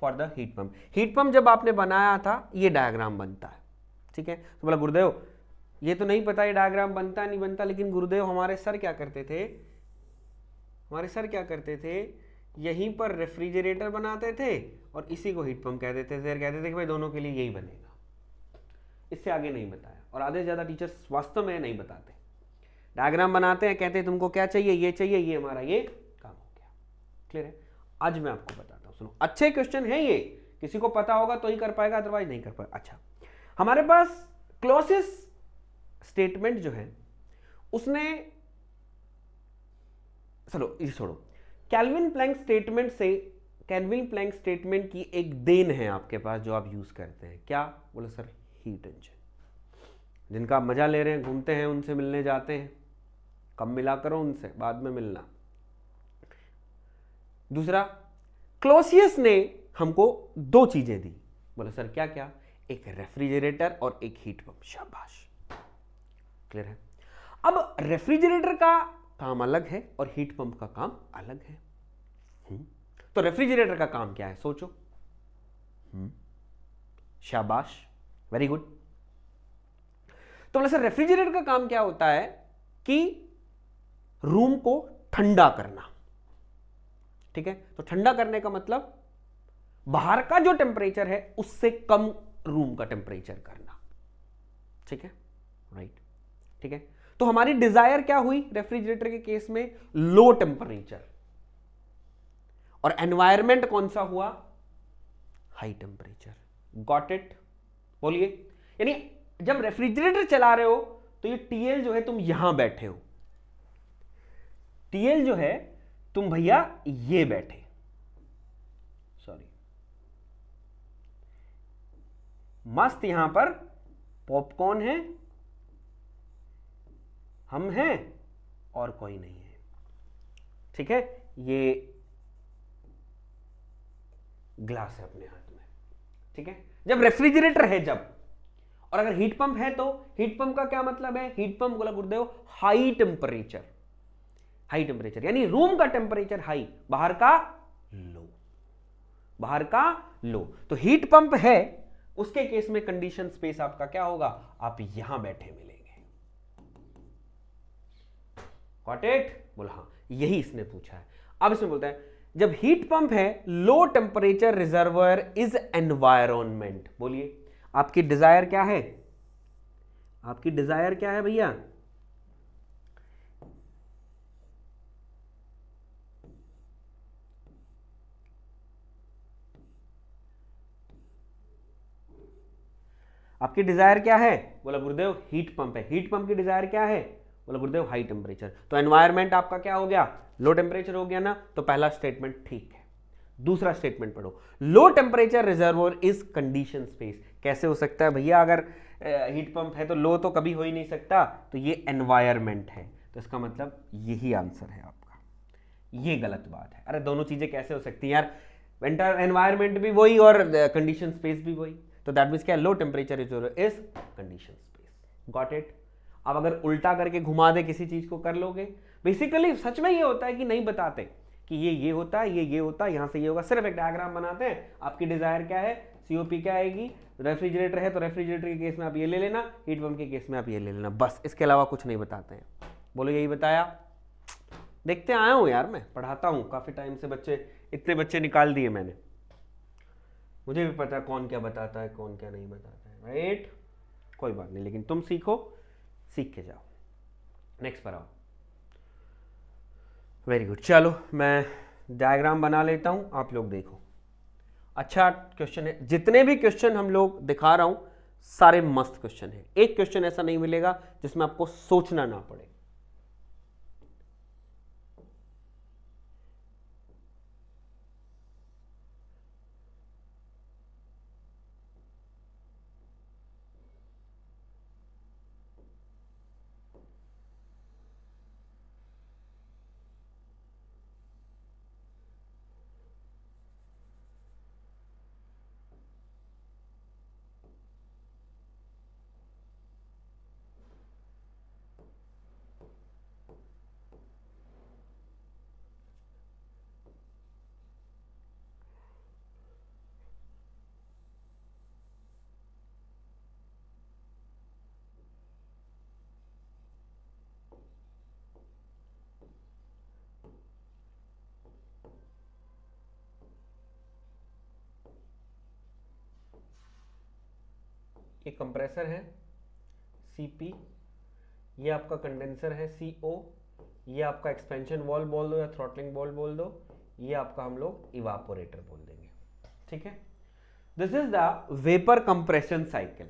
for the heat pump. Heat pump जब आपने बनाया था ये डायग्राम बनता है। ठीक है, तो बोला गुरुदेव ये तो नहीं पता ये डायग्राम बनता नहीं बनता, लेकिन गुरुदेव हमारे सर क्या करते थे, यहीं पर रेफ्रिजरेटर बनाते थे और इसी को हीट पंप कह देते थे। कहते थे कि भाई दोनों के लिए यही बनेगा, इससे आगे नहीं बताया। और आधे से ज्यादा टीचर्स वास्तव में नहीं बताते, डायग्राम बनाते हैं, कहते हैं तुमको क्या चाहिए, ये चाहिए, ये हमारा ये काम हो गया। क्लियर है? आज मैं आपको बताता हूं, सुनो। अच्छे क्वेश्चन है ये, किसी को पता होगा तो ही कर पाएगा, अदरवाइज नहीं कर पाएगा। अच्छा, हमारे पास क्लॉसियस स्टेटमेंट जो है उसने, चलो ये छोड़ो, कैल्विन प्लैंक स्टेटमेंट की एक देन है आपके पास जो आप यूज करते हैं। क्या बोले सर? Heat engine. जिनका आप मजा ले रहे हैं, घूमते हैं, उनसे मिलने जाते हैं, कम मिला करो उनसे, बाद में मिलना। दूसरा, क्लॉसियस ने हमको दो चीजें दी। बोले सर क्या क्या? एक रेफ्रिजरेटर और एक हीट पंप। शाबाश, क्लियर है। अब रेफ्रिजरेटर का काम अलग है और हीट पंप का काम अलग है। तो रेफ्रिजरेटर का काम क्या है, सोचो। शाबाश, वेरी गुड। तो बोले सर रेफ्रिजरेटर का काम क्या होता है कि रूम को ठंडा करना। ठीक है, तो ठंडा करने का मतलब बाहर का जो टेम्परेचर है उससे कम रूम का टेम्परेचर करना। ठीक है, राइट। ठीक है, तो हमारी डिजायर क्या हुई रेफ्रिजरेटर के केस में? Low temperature. और एनवायरमेंट कौन सा हुआ? High temperature. Got it? बोलिए। यानी जब रेफ्रिजरेटर चला रहे हो तो ये टीएल जो है, तुम यहां बैठे हो, टीएल जो है तुम भैया ये बैठे, सॉरी, मस्त यहां पर पॉपकॉर्न है, हम हैं और कोई नहीं है, ठीक है, ये ग्लास है अपने हाथ में, ठीक है। जब रेफ्रिजरेटर है जब, और अगर हीट पंप है तो हीट पंप का क्या मतलब है, हीट पंप बोला गुरुदेव हाई टेम्परेचर, हाई टेम्परेचर यानी रूम का टेम्परेचर हाई, बाहर का लो, बाहर का लो। तो हीट पंप है, उसके केस में कंडीशन स्पेस आपका क्या होगा, आप यहां बैठे मिलेंगे। Got it? बोला हाँ, यही इसने पूछा है। अब इसमें बोलता है जब हीट पंप है, low temperature reservoir is environment. बोलिए आपकी डिजायर क्या है, आपकी डिजायर क्या है भैया, आपकी डिजायर क्या है, बोला गुरुदेव हीट पंप है। हीट पंप की डिजायर क्या है, बोला गुरुदेव हाई टेम्परेचर। तो एनवायरमेंट आपका क्या हो गया, लो टेम्परेचर हो गया ना, तो पहला स्टेटमेंट ठीक है। दूसरा स्टेटमेंट पढ़ो, low temperature reservoir is condition space. कैसे हो सकता है भैया, अगर हीट पंप है तो लो तो कभी हो ही नहीं सकता, तो ये एनवायरमेंट है, तो इसका मतलब यही आंसर है आपका। ये गलत बात है। अरे दोनों चीजें कैसे हो सकती हैं यार, विंटर एनवायरमेंट भी वही और कंडीशन स्पेस भी वही, तो दैट मीन्स क्या, low temperature reservoir is condition space. Got it? अब अगर उल्टा करके घुमा दे किसी चीज को, कर लोगे। बेसिकली सच में ये होता है कि नहीं बताते कि ये होता है, ये होता है, यहां से ये होगा, सिर्फ एक डायग्राम बनाते हैं। आपकी डिजायर क्या है, सीओपी क्या आएगी, रेफ्रिजरेटर है तो रेफ्रिजरेटर के केस में आप ये ले लेना, हीट पंप के केस में आप ये ले लेना, बस, इसके अलावा कुछ नहीं बताते हैं। बोलो यही बताया? देखते आया हूं यार, मैं पढ़ाता हूं काफी टाइम से, बच्चे इतने बच्चे निकाल दिए मैंने, मुझे भी पता है कौन क्या बताता है कौन क्या नहीं बताता है, राइट? कोई बात नहीं, लेकिन तुम सीखो, सीख के जाओ। नेक्स्ट पर आओ। वेरी गुड, चलो मैं डायग्राम बना लेता हूं, आप लोग देखो। अच्छा क्वेश्चन है, जितने भी क्वेश्चन हम लोग दिखा रहा हूं सारे मस्त क्वेश्चन है। एक क्वेश्चन ऐसा नहीं मिलेगा जिसमें आपको सोचना ना पड़े। ये कंप्रेसर है सीपी, ये आपका कंडेंसर है सीओ, ये आपका एक्सपेंशन वॉल्व बोल दो या थ्रॉटलिंग वॉल्व बोल दो, ये आपका हम लोग इवापोरेटर बोल देंगे, ठीक है। This is the vapour compression cycle,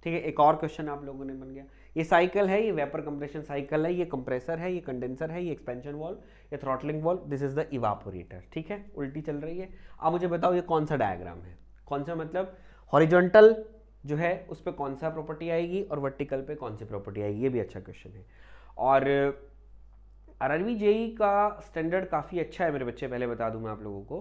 ठीक है। एक और क्वेश्चन आप लोगों ने बन गया, ये साइकिल है, ये वेपर कंप्रेशन साइकिल है, ये कंप्रेसर है, ये कंडेंसर है, ये एक्सपेंशन वॉल्व, ये throttling valve, this is the evaporator, ठीक है। उल्टी चल रही है। अब मुझे बताओ ये कौन सा डायग्राम है, कौन सा मतलब हॉरिजॉन्टल जो है उस पर कौन सा प्रॉपर्टी आएगी और वर्टिकल पे कौन सी प्रॉपर्टी आएगी, ये भी अच्छा क्वेश्चन है। और आरआरबी जेई का स्टैंडर्ड काफ़ी अच्छा है मेरे बच्चे, पहले बता दूं मैं आप लोगों को,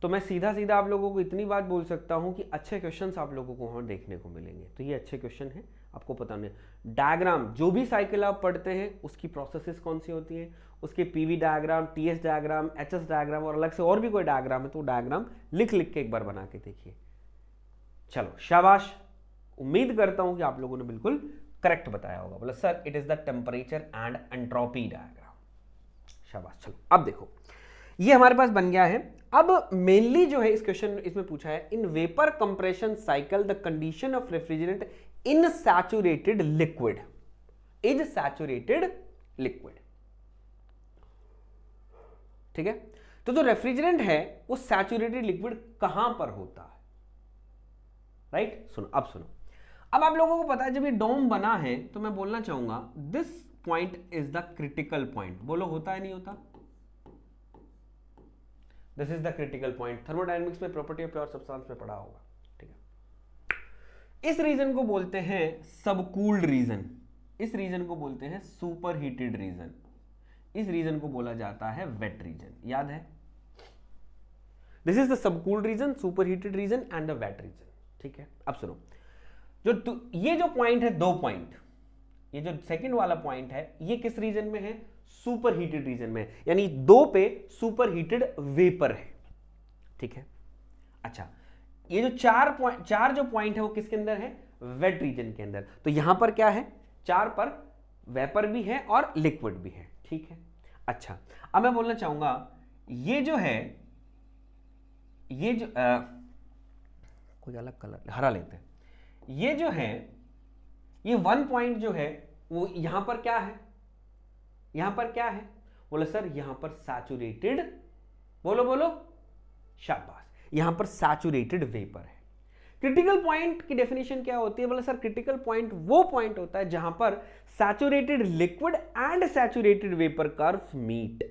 तो मैं सीधा सीधा आप लोगों को इतनी बात बोल सकता हूं कि अच्छे क्वेश्चंस आप लोगों को वहाँ देखने को मिलेंगे। तो ये अच्छे क्वेश्चन हैं, आपको पता नहीं। डायग्राम, जो भी साइकिल आप पढ़ते हैं उसकी प्रोसेसेस कौन सी होती हैं, उसके PV diagram, TS diagram, HS diagram और अलग से और भी कोई डायग्राम है तो डायग्राम लिख लिख के एक बार बना के देखिए। चलो शाबाश, उम्मीद करता हूं कि आप लोगों ने बिल्कुल करेक्ट बताया होगा। बोला sir it is the temperature and entropy diagram. शाबाश। चलो अब देखो, ये हमारे पास बन गया है। अब मेनली जो है इस क्वेश्चन इसमें पूछा है, इन vapour compression cycle the condition of refrigerant in saturated liquid is saturated liquid, ठीक है। तो जो रेफ्रिजरेंट है वो सैचुरेटेड लिक्विड कहां पर होता है, राइट? सुनो, अब सुनो, अब आप लोगों को पता है जब ये डोम बना है तो मैं बोलना चाहूंगा this point is the critical point. बोलो होता है नहीं होता? This is the critical point. Thermodynamics में प्रॉपर्टी ऑफ प्योर सब्सटेंस में पढ़ा होगा, ठीक है। इस रीजन को बोलते हैं सबकूल्ड रीजन, इस रीजन को बोलते हैं सुपर हीटेड रीजन, इस रीजन को बोला जाता है वेट रीजन, याद है। This is the subcooled region, super heated region and the wet region, ठीक है। अब सुनो, ये जो पॉइंट है, दो पॉइंट, ये जो सेकंड वाला पॉइंट है, ये किस रीजन में है? सुपर हीटेड रीजन में, यानी 2 पे सुपर हीटेड वेपर है, ठीक है। अच्छा, ये जो चार जो पॉइंट है वो किसके अंदर है? वेट रीजन के अंदर। तो यहां पर क्या है? 4 पर वेपर भी है और लिक्विड भी है, ठीक है। अच्छा, अब मैं बोलना चाहूंगा ये जो है, ये जो कोई अलग कलर हरा लेते हैं, ये जो है, ये 1 पॉइंट जो है वो यहां पर क्या है? यहां पर क्या है? बोलो सर यहां पर सैचुरेटेड, बोलो बोलो, शाबाश, यहां पर सैचुरेटेड वेपर है। क्रिटिकल पॉइंट की डेफिनेशन क्या होती है? बोले सर क्रिटिकल पॉइंट वो पॉइंट होता है जहां पर saturated liquid and saturated vapour curve meet.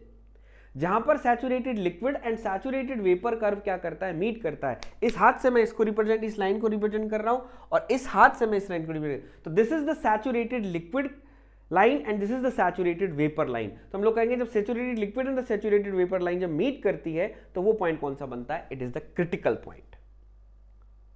जहां पर saturated liquid and saturated vapour curve क्या करता है? मीट करता है। इस हाथ से मैं इसको रिप्रेजेंट, इस लाइन को रिप्रेजेंट कर रहा हूं और इस हाथ से मैं इस लाइन को रिप्रेजेंट, तो this is the saturated liquid line and this is the saturated vapour line. तो हम लोग कहेंगे जब saturated liquid and the saturated vapour line जब मीट करती है तो वो पॉइंट कौन सा बनता है? It is the critical point.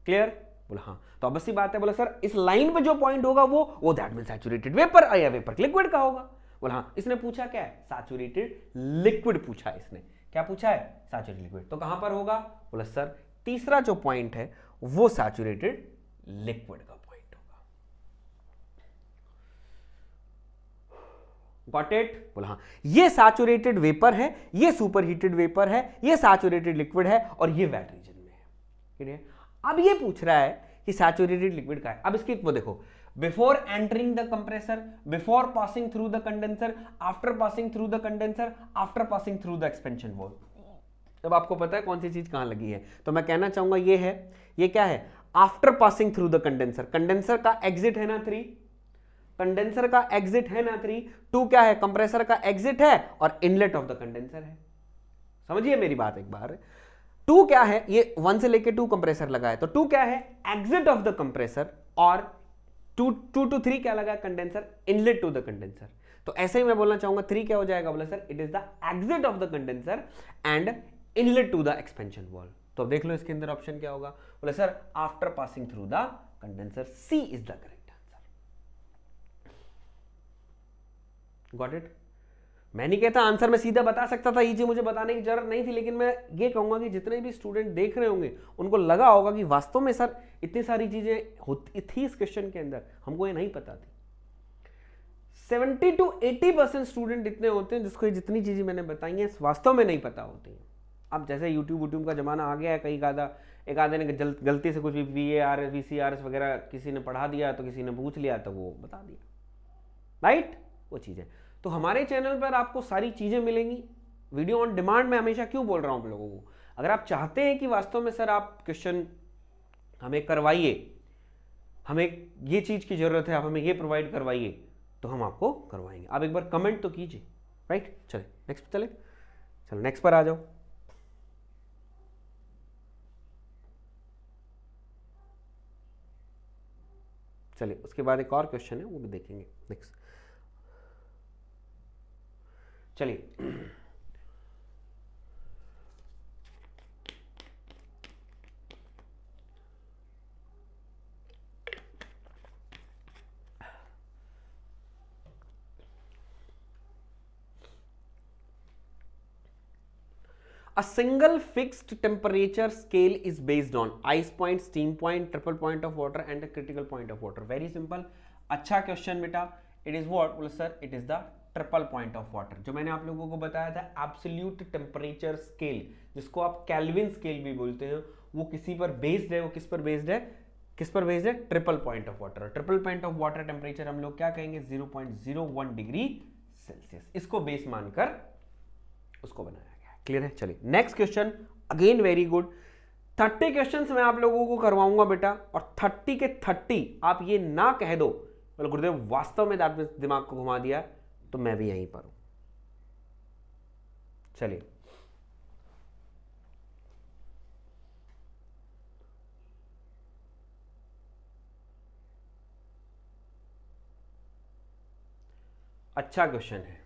Clear? बोला हाँ। तो अब सी बात है, बोला सर इस लाइन पे जो पॉइंट होगा वो दैट मीन सैचुरेटेड वेपर या वेपर लिक्विड का होगा। बोला हाँ। इसने पूछा क्या है? सैचुरेटेड लिक्विड पूछा है इसने। क्या पूछा है? Saturated liquid. तो कहां पर होगा? बोला सर तीसरा जो पॉइंट है वो सैचुरेटेड लिक्विड का पॉइंट होगा। Got it? बोला हाँ। ये सैचुरेटेड वेपर है, ये सुपर हीटेड वेपर है, ये सैचुरेटेड लिक्विड है और ये वेट रीजन में है। ठीक है। अब ये पूछ रहा है कि सैचुरेटेड लिक्विड का है। अब इसकी वो देखो, before entering the compressor, before passing through the condenser, after passing through the condenser, after passing through the expansion valve. अब आपको पता है कौन सी चीज कहां लगी है, तो मैं कहना चाहूंगा ये है, ये क्या है? After passing through the condenser. Condenser का एग्जिट है ना 3, कंडेंसर का एग्जिट है ना 3, 2 क्या है? कंप्रेसर का एग्जिट है और इनलेट ऑफ द कंडेंसर है। समझिए मेरी बात एक बार। 2 क्या है? ये 1 से लेके 2 कंप्रेसर लगा है, तो 2 क्या है? एग्जिट ऑफ द कंप्रेसर, और 2 to 3 क्या लगा? Condenser, inlet to the condenser. तो ऐसे ही मैं बोलना चाहूंगा 3 क्या हो जाएगा? बोला sir it is the exit of the condenser and inlet to the expansion valve. तो देख लो इसके अंदर ऑप्शन क्या होगा। बोला sir after passing through the condenser, C is the correct answer. Got it? मैं नहीं कहता आंसर मैं सीधा बता सकता था, ये चीज मुझे बताने की जरूरत नहीं थी, लेकिन मैं ये कहूंगा कि जितने भी स्टूडेंट देख रहे होंगे उनको लगा होगा कि वास्तव में सर इतनी सारी चीजें होती थी इस क्वेश्चन के अंदर, हमको ये नहीं पता थी। 70 to 80% स्टूडेंट इतने होते हैं जिसको जितनी चीजें मैंने बताई हैं वास्तव में नहीं पता होती हैं। अब जैसे यूट्यूब का जमाना आ गया है, कई एक आधे ने गलती से कुछ भी VAR VCRS वगैरह किसी ने पढ़ा दिया, तो किसी ने पूछ लिया तो वो बता दिया, राइट? वो चीजें तो हमारे चैनल पर आपको सारी चीजें मिलेंगी, वीडियो ऑन डिमांड। में हमेशा क्यों बोल रहा हूं आप लोगों को, अगर आप चाहते हैं कि वास्तव में सर आप क्वेश्चन हमें करवाइए, हमें ये चीज की जरूरत है, आप हमें ये प्रोवाइड करवाइए, तो हम आपको करवाएंगे। आप एक बार कमेंट तो कीजिए, राइट? चले नेक्स्ट, चलो नेक्स्ट पर आ जाओ। चलिए उसके बाद एक और क्वेश्चन है वो भी देखेंगे नेक्स्ट। चलिए A single fixed temperature scale is based on ice point, steam point, triple point of water and a critical point of water. Very simple. अच्छा क्वेश्चन बेटा। It is what? बोले sir it is the triple point of water, जो मैंने आप लोगों को बताया था एब्सोल्यूट टेम्परेचर स्केल, जिसको आप केल्विन स्केल भी बोलते हैं, वो किसी पर बेस्ड है। वो किस पर बेस्ड है? किस पर बेस्ड है? Triple point of water. Triple point of water temperature हम लोग क्या कहेंगे? 0.01 डिग्री सेल्सियस। इसको बेस मानकर उसको बनाया गया। क्लियर है? चलिए next question, again very good. 30 question मैं आप लोगों को करवाऊंगा बेटा, और 30 के 30 आप ये ना कह दो बोले गुरुदेव वास्तव में दिमाग को घुमा दिया, तो मैं भी यहीं पर हूं। चलिए अच्छा क्वेश्चन है।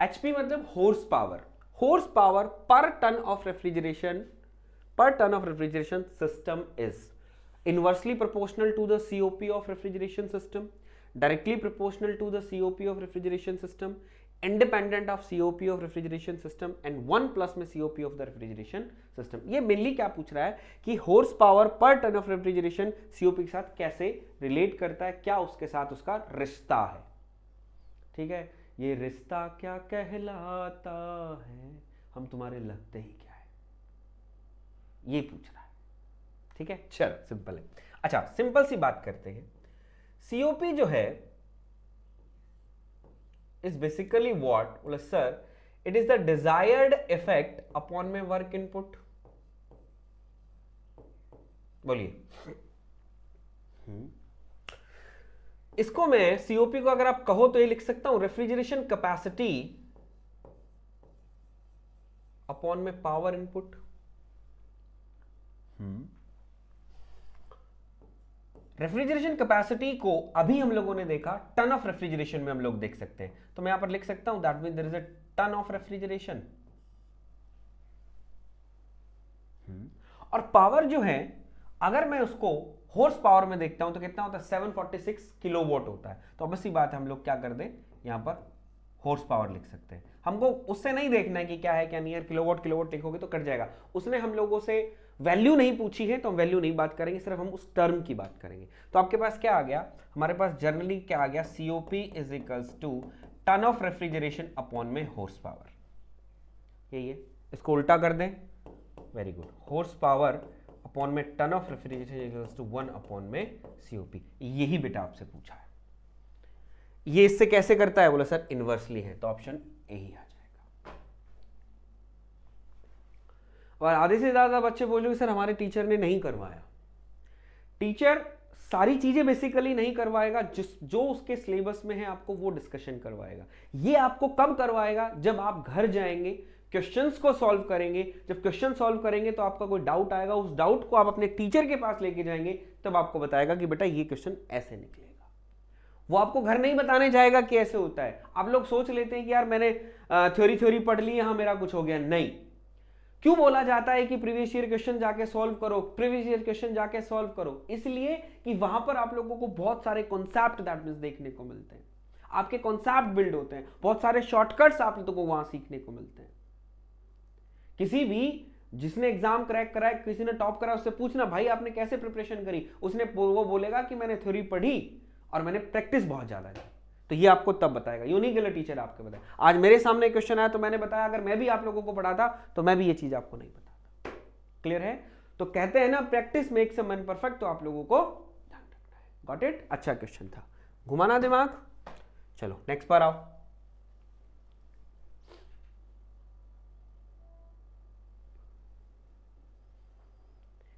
एचपी मतलब horsepower. Horsepower per ton of refrigeration system is inversely proportional to the COP of refrigeration system, directly proportional to the COP of refrigeration system, independent of COP of refrigeration system and 1 plus में COP of the refrigeration system। ये मेनली क्या पूछ रहा है कि horse power per ton of refrigeration COP के साथ कैसे रिलेट करता है, क्या उसके साथ उसका रिश्ता है। ठीक है, ये रिश्ता क्या कहलाता है, हम तुम्हारे लगते ही क्या है, ये पूछ रहा है। ठीक है, चलो सिंपल है। अच्छा, सिंपल सी बात करते हैं। सीओपी जो है इज बेसिकली व्हाट, बोले sir it is the desired effect upon में वर्क इनपुट। बोलिए, इसको मैं सीओपी को अगर आप कहो तो ये लिख सकता हूं रेफ्रिजरेशन कैपेसिटी अपॉन में पावर इनपुट। रेफ्रिजरेशन कैपेसिटी को अभी हम लोगों ने देखा टन ऑफ रेफ्रिजरेशन में हम लोग देख सकते हैं, तो मैं यहां पर लिख सकता हूं that mean there is a ton of refrigeration. और पावर जो है अगर मैं उसको हॉर्स पावर में देखता हूं तो कितना होता है, 746 किलोवाट होता है। तो ऑब्वियसली बात है हम लोग क्या कर दें, यहां पर हॉर्स पावर लिख सकते हैं। हमको उससे नहीं देखना है कि क्या है क्या नहीं है, किलोवाट किलोवाट लिखोगे तो कट जाएगा। उसने हम लोगों से वैल्यू नहीं पूछी है तो हम वैल्यू नहीं बात करेंगे, सिर्फ हम उस टर्म की बात करेंगे। तो आपके पास क्या आ गया, हमारे पास जनरली क्या आ गया, COP is equals to ton of refrigeration upon में हॉर्स पावर। यही है, इसको उल्टा कर दें, very good, horse power upon में ton of refrigeration equals to 1 upon में सीओपी। यही बेटा आपसे पूछा है। ये इससे कैसे करता है, बोला सर इनवर्सली है, तो ऑप्शन ए ही आ जाएगा। और आधे से ज्यादा बच्चे बोलोगे सर हमारे टीचर ने नहीं करवाया। टीचर सारी चीजें बेसिकली नहीं करवाएगा, जो उसके सिलेबस में है आपको वो डिस्कशन करवाएगा। ये आपको कब करवाएगा, जब आप घर जाएंगे क्वेश्चंस को सॉल्व करेंगे। जब क्वेश्चन सॉल्व करेंगे तो आपका कोई डाउट आएगा, उस डाउट को आप अपने टीचर के पास लेके जाएंगे, तब आपको बताएगा कि बेटा ये क्वेश्चन ऐसे निकलेगा। वो आपको घर नहीं बताने जाएगा कि ऐसे होता है। आप लोग सोच लेते हैं कि यार मैंने थ्योरी पढ़ ली, हाँ मेरा कुछ हो गया। नहीं, क्यों बोला जाता है कि प्रीवियस ईयर क्वेश्चन जाके सॉल्व करो, प्रीवियस ईयर क्वेश्चन जाके सॉल्व करो, इसलिए कि वहां पर आप लोगों को बहुत सारे कॉन्सेप्ट दैट मींस देखने को मिलते हैं, आपके कॉन्सेप्ट बिल्ड होते हैं, बहुत सारे शॉर्टकट्स आप लोगों को वहां सीखने को मिलते हैं। किसी भी जिसने एग्जाम क्रैक करा है, किसी ने टॉप करा, उससे पूछना भाई आपने कैसे प्रिपरेशन करी, उसने वो बोलेगा कि मैंने थ्योरी पढ़ी और मैंने प्रैक्टिस बहुत ज्यादा की। तो ये आपको तब बताएगा, यूनिक गलत टीचर आपको बताए। आज मेरे सामने क्वेश्चन आया तो मैंने बताया, अगर मैं भी आप लोगों को पढ़ाता तो मैं भी ये चीज आपको नहीं बताता। क्लियर है? तो कहते हैं ना practice makes a man perfect, तो आप लोगों को ध्यान रखना है। Got it? अच्छा क्वेश्चन था, घुमाना दिमाग। चलो नेक्स्ट पर आओ।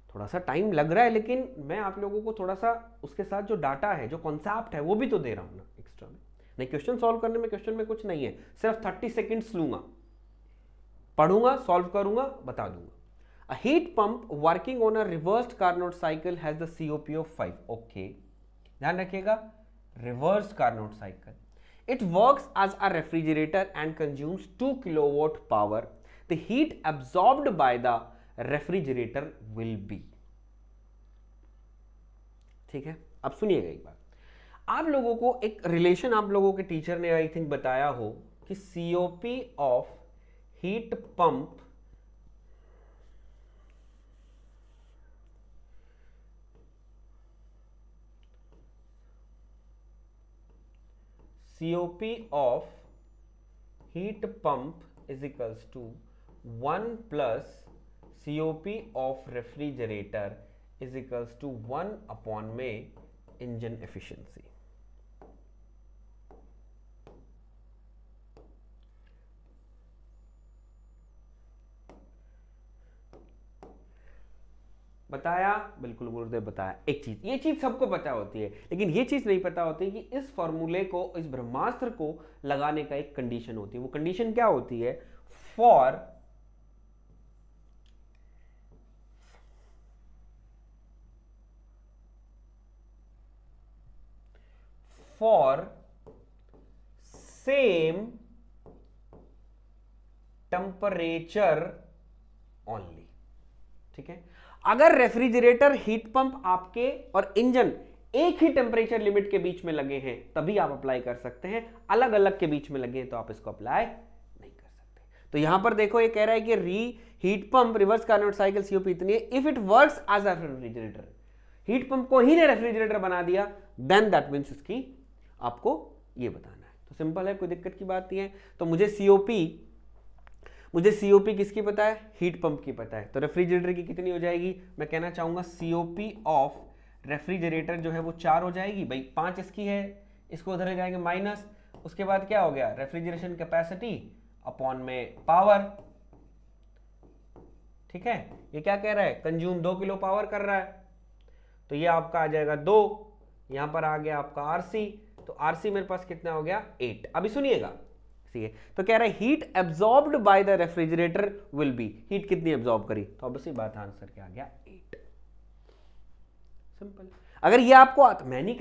थोड़ा सा टाइम लग रहा है, लेकिन मैं आप लोगों को थोड़ा सा उसके साथ जो डाटा है, जो कॉन्सेप्ट है, वो भी तो दे रहा हूं ना एक्स्ट्रा में। नहीं, क्वेश्चन सॉल्व करने में क्वेश्चन में कुछ नहीं है, सिर्फ 30 सेकेंड्स लूंगा, पढ़ूंगा, सॉल्व करूंगा, बता दूंगा। A heat pump working on a reversed Carnot cycle has the COP of 5. Okay, ध्यान रखिएगा, reversed Carnot cycle. It works as a refrigerator and consumes 2 kilowatt power. The heat absorbed by the refrigerator will be. ठीक है, अब सुनिएगा एक बात। आप लोगों को एक रिलेशन आप लोगों के टीचर ने आई थिंक बताया हो कि COP of heat pump COP of heat pump is equals to 1 plus COP of refrigerator is equals to 1 upon में engine efficiency। बताया? बिल्कुल गुरुदेव बताया। एक चीज, ये चीज सबको पता होती है, लेकिन ये चीज नहीं पता होती कि इस फॉर्मूले को, इस ब्रह्मास्त्र को लगाने का एक कंडीशन होती है। वो कंडीशन क्या होती है? For same temperature only. ठीक है, अगर रेफ्रिजरेटर, हीट पंप आपके और इंजन एक ही टेम्परेचर लिमिट के बीच में लगे हैं तभी आप अप्लाई कर सकते हैं, अलग अलग के बीच में लगे हैं तो आप इसको अप्लाई नहीं कर सकते। तो यहां पर देखो ये कह रहा है कि heat pump reverse Carnot cycle COP इतनी है, if it works as a refrigerator, heat pump को ही ने रेफ्रिजरेटर बना दिया, देन दैट मीन्स इसकी आपको ये बताना है। तो सिंपल है, कोई दिक्कत की बात नहीं है। तो मुझे सीओपी किसकी पता है? हीट पंप की पता है। तो रेफ्रिजरेटर की कितनी हो जाएगी? मैं कहना चाहूंगा सीओपी ऑफ रेफ्रिजरेटर जो है वो 4 हो जाएगी भाई, 5 इसकी है, इसको उधर ले जाएंगे माइनस, उसके बाद क्या हो गया? रेफ्रिजरेशन कैपेसिटी अपॉन में पावर। ठीक है, ये क्या कह रहा है? कंज्यूम 2 किलो पावर कर रहा है, तो ये आपका आ जाएगा 2, यहां पर आ गया आपका आरसी, तो आरसी मेरे पास कितना हो गया? 8। अभी सुनिएगा, तो कह रहा है heat absorbed by the refrigerator will be, heat कितनी एब्जॉर्ब करी? तो ऑब्वियसली बात आंसर क्या आ गया? 8। सिंपल। अगर ये आपको मैं नहीं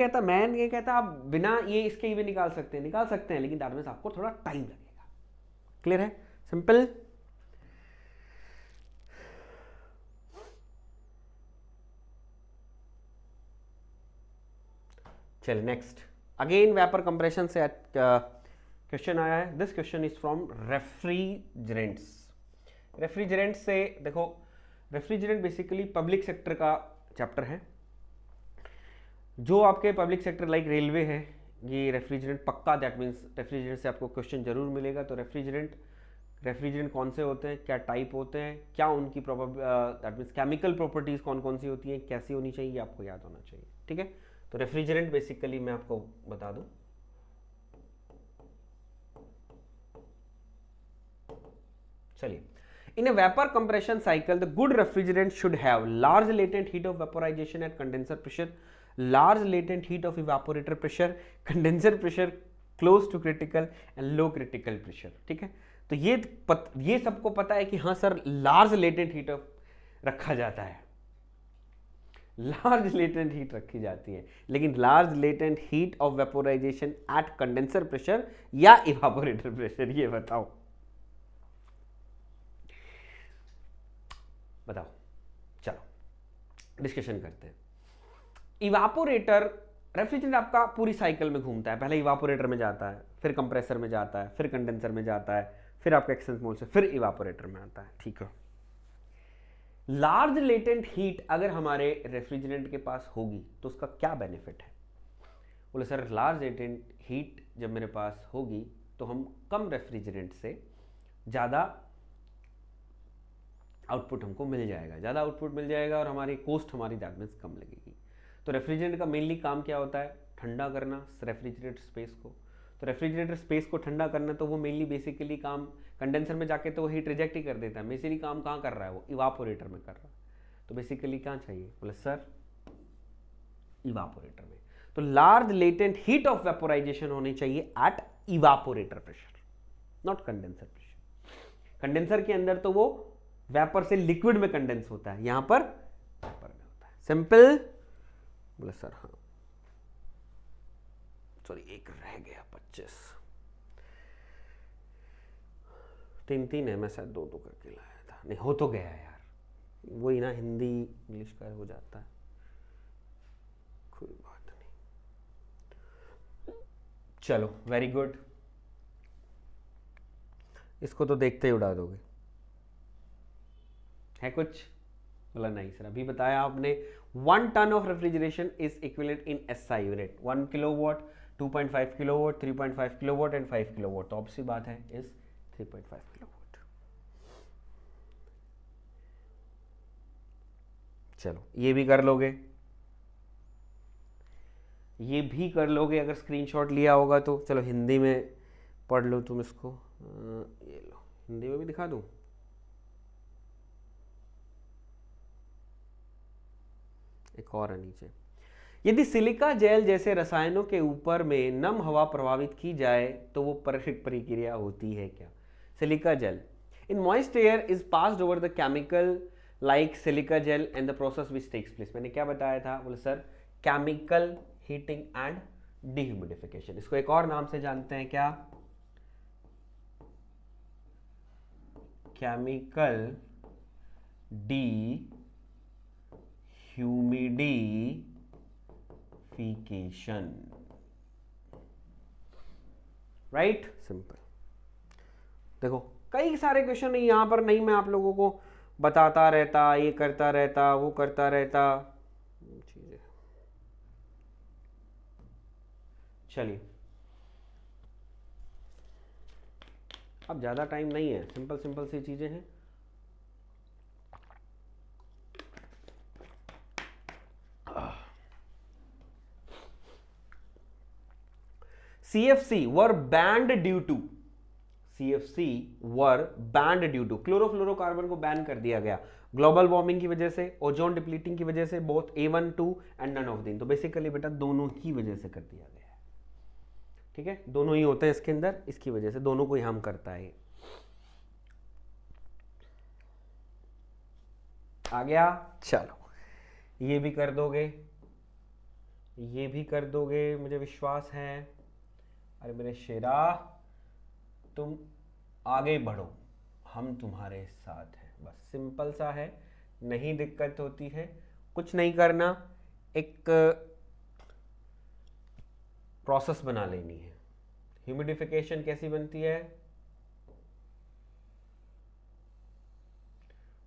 कहता आप बिना ये इसके भी निकाल सकते हैं, लेकिन दैट मींस आपको थोड़ा टाइम लगेगा। क्लियर है? सिंपल। चलिए नेक्स्ट, अगेन वेपर कंप्रेशन से क्वेश्चन आया है। This question is from refrigerants. Refrigerant से देखो, रेफ्रिजरेंट बेसिकली पब्लिक सेक्टर का चैप्टर है। जो आपके पब्लिक सेक्टर लाइक रेलवे है, ये रेफ्रिजरेंट पक्का, दैट मीन्स रेफ्रिजरेंट से आपको क्वेश्चन जरूर मिलेगा। तो रेफ्रिजरेंट कौन से होते हैं, क्या टाइप होते हैं, क्या उनकी दैट मीन्स केमिकल प्रॉपर्टीज कौन कौन सी होती हैं, कैसी होनी चाहिए, ये आपको याद होना चाहिए। ठीक है, तो रेफ्रिजरेंट बेसिकली मैं आपको बता दूं, चलिए, इन a vapor compression cycle the good refrigerant should have large latent heat of vaporization at condenser pressure, large latent heat of evaporator pressure, condenser pressure close to critical and low critical pressure। ठीक है, तो ये सबको पता है कि हाँ sir large latent heat of रखा जाता है, लार्ज लेटेंट हीट रखी जाती है, लेकिन large latent heat of vaporisation at condenser pressure या इवापोरेटर प्रेशर, ये बताओ चलो डिस्कशन करते हैं। इवापोरेटर, रेफ्रिजरेंट आपका पूरी साइकिल में घूमता है, पहले इवापोरेटर में जाता है, फिर कंप्रेसर में जाता है, फिर कंडेंसर में जाता है, फिर आपका एक्सचेंज मोड से फिर इवापोरेटर में आता है। ठीक है, लार्ज लेटेंट हीट अगर हमारे रेफ्रिजरेंट के पास होगी तो उसका क्या बेनिफिट है? बोले सर लार्ज लेटेंट हीट जब मेरे पास होगी तो हम कम रेफ्रिजरेंट से ज़्यादा आउटपुट हमको मिल जाएगा, ज़्यादा आउटपुट मिल जाएगा और हमारी कॉस्ट हमारी दैट मीन्स कम लगेगी। तो रेफ्रिजरेंट का मेनली काम क्या होता है? ठंडा करना रेफ्रिजरेटर स्पेस को। तो रेफ्रिजरेटर स्पेस को ठंडा करना, तो वो मेनली बेसिकली काम कंडेंसर में जाके तो वो हीट रिजेक्ट ही कर देता है, बेसिकली काम कहाँ कर रहा है? वो इवापोरेटर में कर रहा है। तो बेसिकली कहाँ चाहिए? बोले सर इवापोरेटर में। तो large latent heat of vaporisation होनी चाहिए at evaporator pressure, not condenser pressure. Condenser के अंदर तो वो वेपर से लिक्विड में कंडेंस होता है, यहां पर वेपर में होता है। सिंपल। बोले सर हाँ, सॉरी एक रह गया 25, 3 है, मैं शायद 2 करके लाया था, नहीं हो तो गया यार, वही ना हिंदी इंग्लिश का हो जाता है, कोई बात नहीं। चलो वेरी गुड, इसको तो देखते ही उड़ा दोगे। है कुछ? बोला नहीं सर, अभी बताया आपने 1 ton of refrigeration is equivalent in SI unit, 1 kilowatt, 2.5 kilowatt, 3.5 kilowatt and 5 kilowatt. तो ऑब्वियसली बात है इज 3.5 किलोवाट। चलो ये भी कर लोगे, ये भी कर लोगे अगर स्क्रीनशॉट लिया होगा तो। चलो हिंदी में पढ़ लो तुम इसको, ये लो हिंदी में भी दिखा दूं। एक और है नीचे, यदि सिलिका जेल जैसे रसायनों के ऊपर में नम हवा प्रभावित की जाए तो वो प्रक्रिया होती है क्या? Silica gel in moist air is passed over the chemical like silica gel and the process which takes place. मैंने क्या बताया था? बोले sir chemical heating and dehumidification. इसको एक और नाम से जानते हैं क्या? Chemical humidification, right, simple. देखो कई सारे क्वेश्चन है यहां पर, नहीं मैं आप लोगों को बताता रहता, ये करता रहता, वो करता रहता, चीजें। चलिए अब ज्यादा टाइम नहीं है, सिंपल सिंपल सी चीजें हैं। CFC were banned due to, CFC were banned due to, chlorofluorocarbon को बैन कर दिया गया ग्लोबल वार्मिंग की वजह से, ओजोन डिप्लीटिंग की वजह से, both A1 2 and none of दिन। तो बेसिकली बेटा दोनों की वजह से कर दिया गया है, ठीक है, दोनों ही होते हैं इसके अंदर, इसकी वजह से दोनों को ही हम करता है। आ गया, चलो ये भी कर दोगे, ये भी कर दोगे, मुझे विश्वास है। अरे मेरे शेरा तुम आगे बढ़ो, हम तुम्हारे साथ हैं, बस सिंपल सा है, नहीं दिक्कत होती है, कुछ नहीं करना, एक प्रोसेस बना लेनी है। ह्यूमिडिफिकेशन कैसी बनती है,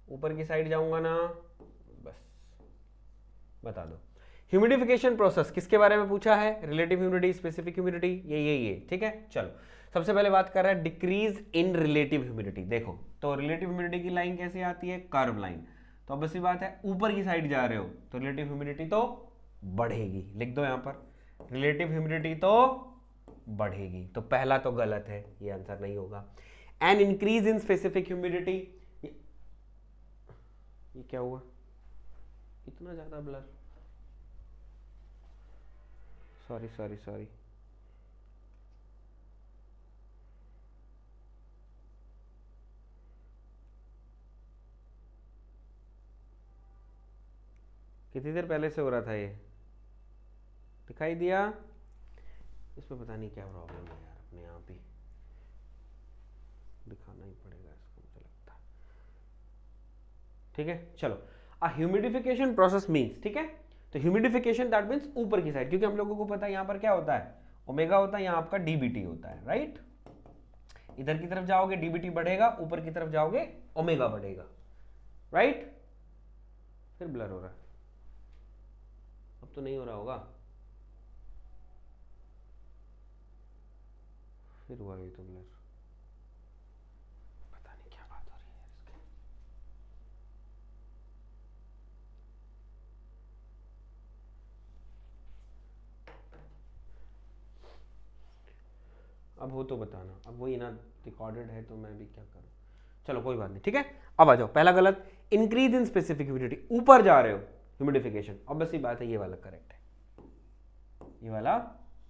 ऊपर की साइड जाऊंगा ना, बस बता दो। ह्यूमिडिफिकेशन प्रोसेस किसके बारे में पूछा है, रिलेटिव ह्यूमिडिटी, स्पेसिफिक ह्यूमिडिटी, ये ठीक है। चलो सबसे पहले बात कर रहा है डिक्रीज इन रिलेटिव ह्यूमिडिटी। देखो तो रिलेटिव ह्यूमिडिटी की लाइन कैसे आती है, कर्व लाइन। तो अब ऐसी बात है ऊपर की साइड जा रहे हो तो रिलेटिव ह्यूमिडिटी तो बढ़ेगी, लिख दो यहां पर, रिलेटिव ह्यूमिडिटी तो बढ़ेगी। तो पहला तो गलत है, ये आंसर नहीं होगा। And increase in specific humidity, ये क्या हुआ, इतना ज्यादा ब्लर, सॉरी सॉरी सॉरी, कितनी देर पहले से हो रहा था, ये दिखाई दिया, इसमें पता नहीं क्या प्रॉब्लम है यार, अपने आप ही दिखाना ही पड़ेगा इसको, मुझे लगता है, ठीक है। चलो ह्यूमिडिफिकेशन प्रोसेस मीन्स, ठीक है, तो ह्यूमिडिफिकेशन दैट मीन्स ऊपर की साइड, क्योंकि हम लोगों को पता है यहां पर क्या होता है, ओमेगा होता है, यहां आपका डीबीटी होता है, राइट। इधर की तरफ जाओगे डीबीटी बढ़ेगा, ऊपर की तरफ जाओगे ओमेगा बढ़ेगा, राइट। फिर ब्लर हो रहा है, अब तो नहीं हो रहा होगा, फिर हुआ ये तो ब्लर, पता नहीं क्या बात हो रही है इसकी। अब हो तो बताना, अब वही ना रिकॉर्डेड है तो मैं भी क्या करूं, चलो कोई बात नहीं, ठीक है। अब आ जाओ, पहला गलत, इंक्रीज इन स्पेसिफिक ह्यूमिडिटी, ऊपर जा रहे हो ह्यूमिडिफिकेशन, ऑब्वियसली बात है ये वाला करेक्ट है, ये वाला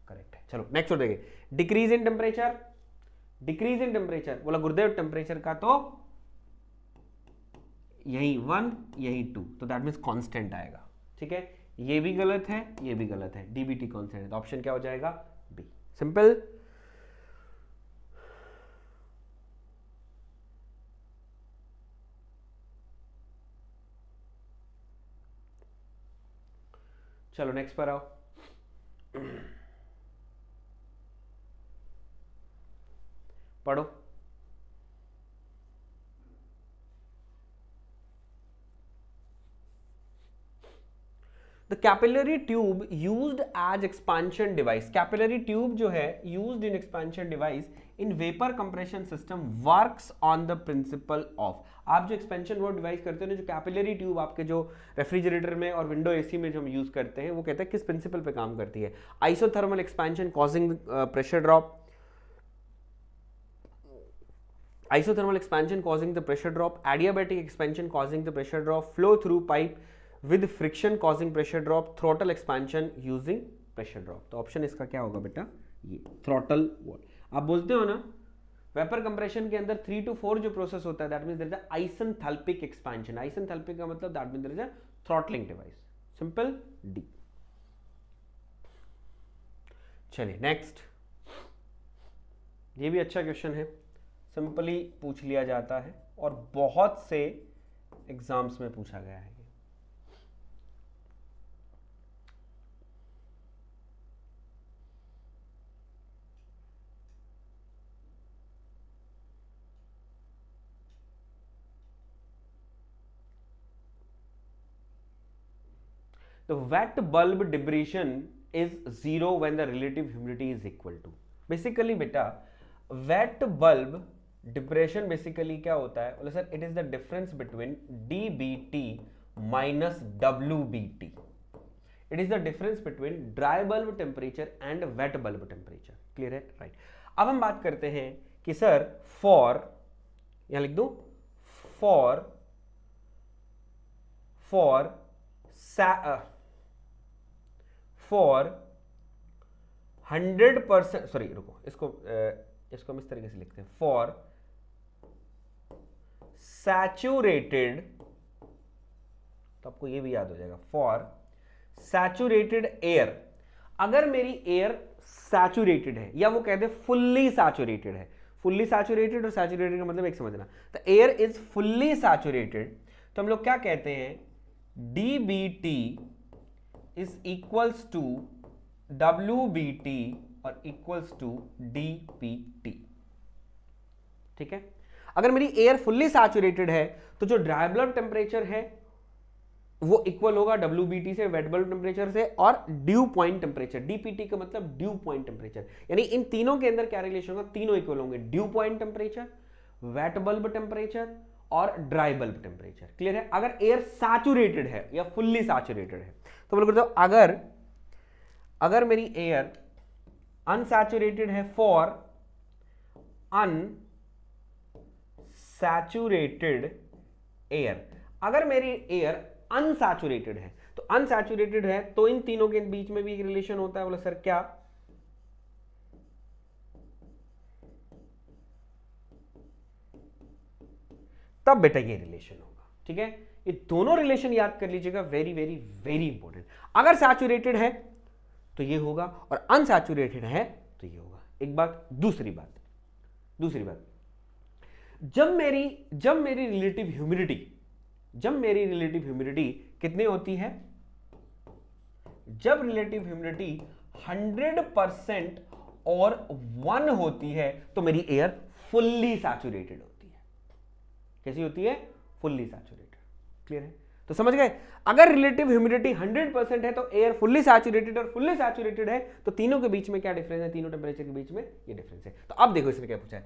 करेक्ट है। चलो नेक्स्ट हो देखें, decrease in temperature, decrease in temperature बोला गुरुदेव टेम्परेचर का तो यही 1 यही 2, तो दैट मीन्स कांस्टेंट आएगा, ठीक है। ये भी गलत है, ये भी गलत है, डीबीटी कांस्टेंट है, तो ऑप्शन क्या हो जाएगा, बी, सिंपल। चलो नेक्स्ट पर आओ, पढ़ो। The capillary tube used as expansion device, capillary tube जो है used in expansion device in vapour compression system works on the principle of. आप जो एक्सपेंशन वर्ड डिवाइस करते हैं, जो कैपिलरी ट्यूब आपके जो रेफ्रिजरेटर में और विंडो एसी में जो हम यूज करते हैं, वो कहते हैं किस प्रिंसिपल पे काम करती है, isothermal expansion causing pressure drop, isothermal expansion causing the pressure drop, adiabatic expansion causing the pressure drop, flow through pipe with friction causing pressure drop, throttle expansion using pressure drop। तो ऑप्शन इसका क्या होगा बेटा, ये throttle wall। आप बोलते हो ना वेपर कंप्रेशन के अंदर 3 to 4 जो प्रोसेस होता है, that means there is a isenthalpic expansion, isenthalpic का मतलब that means there is a throttling device, simple, D. चलिए नेक्स्ट, ये भी अच्छा क्वेश्चन है, सिंपली पूछ लिया जाता है और बहुत से एग्जाम्स में पूछा गया है। The wet bulb depression is zero when the relative humidity is equal to. Basically बेटा wet bulb depression basically क्या होता है? बोले sir it is the difference between dBT minus WBT. It is the difference between dry bulb temperature and wet bulb temperature. Clear है? Right. अब हम बात करते हैं कि सर for यहाँ लिख दूं for 100%, सॉरी रुको, इसको हम इस तरीके से लिखते हैं, फॉर सैचुरेटेड, तो आपको ये भी याद हो जाएगा, फॉर सैचुरेटेड एयर, अगर मेरी एयर सैचुरेटेड है या वो कहते हैं फुल्ली सैचुरेटेड है, फुल्ली सैचुरेटेड और सैचुरेटेड का मतलब एक समझना, तो एयर इज फुल्ली सैचुरेटेड, तो हम लोग क्या कहते हैं, dBT is equals to WBT और equals to dPT। ठीक है, अगर मेरी एयर फुल्ली सैचुरेटेड है तो जो ड्राई बल्ब टेम्परेचर है वो इक्वल होगा WBT से, वेट बल्ब टेम्परेचर से, और ड्यू पॉइंट टेम्परेचर, DPT का मतलब ड्यू पॉइंट टेम्परेचर, यानी इन तीनों के अंदर क्या रिलेशन होगा, तीनों इक्वल होंगे, due point temperature, wet bulb temperature और ड्राई बल्ब टेम्परेचर। क्लियर है? अगर एयर सैचुरेटेड है या फुल्ली सैचुरेटेड है तो बोलो करते हो, अगर मेरी एयर अनसैचुरेटेड है, फॉर अनसैचुरेटेड एयर, अगर मेरी एयर अनसैचुरेटेड है, तो अनसैचुरेटेड है तो इन तीनों के बीच में भी एक रिलेशन होता है, बोले सर क्या, तब बेटा ये रिलेशन होगा। ठीक है, ये दोनों रिलेशन याद कर लीजिएगा, वेरी वेरी वेरी इंपॉर्टेंट। अगर सैचुरेटेड है तो ये होगा और अनसैचुरेटेड है तो ये होगा। एक बात, दूसरी बात, जब मेरी रिलेटिव ह्यूमिडिटी कितनी होती है, जब रिलेटिव ह्यूमिडिटी 100% और 1 होती है तो मेरी एयर फुल्ली सैचुरेटेड होती है। कैसी होती है? Fully saturated. क्लियर है? तो समझ गए, अगर रिलेटिव ह्यूमिडिटी 100% है तो एयर फुल्ली सैचुरेटेड, और फुल्ली सैचुरेटेड है तो तीनों के बीच में क्या डिफरेंस है, तीनों टेम्परेचर के बीच में ये डिफरेंस है। तो अब देखो इसने क्या पूछा है।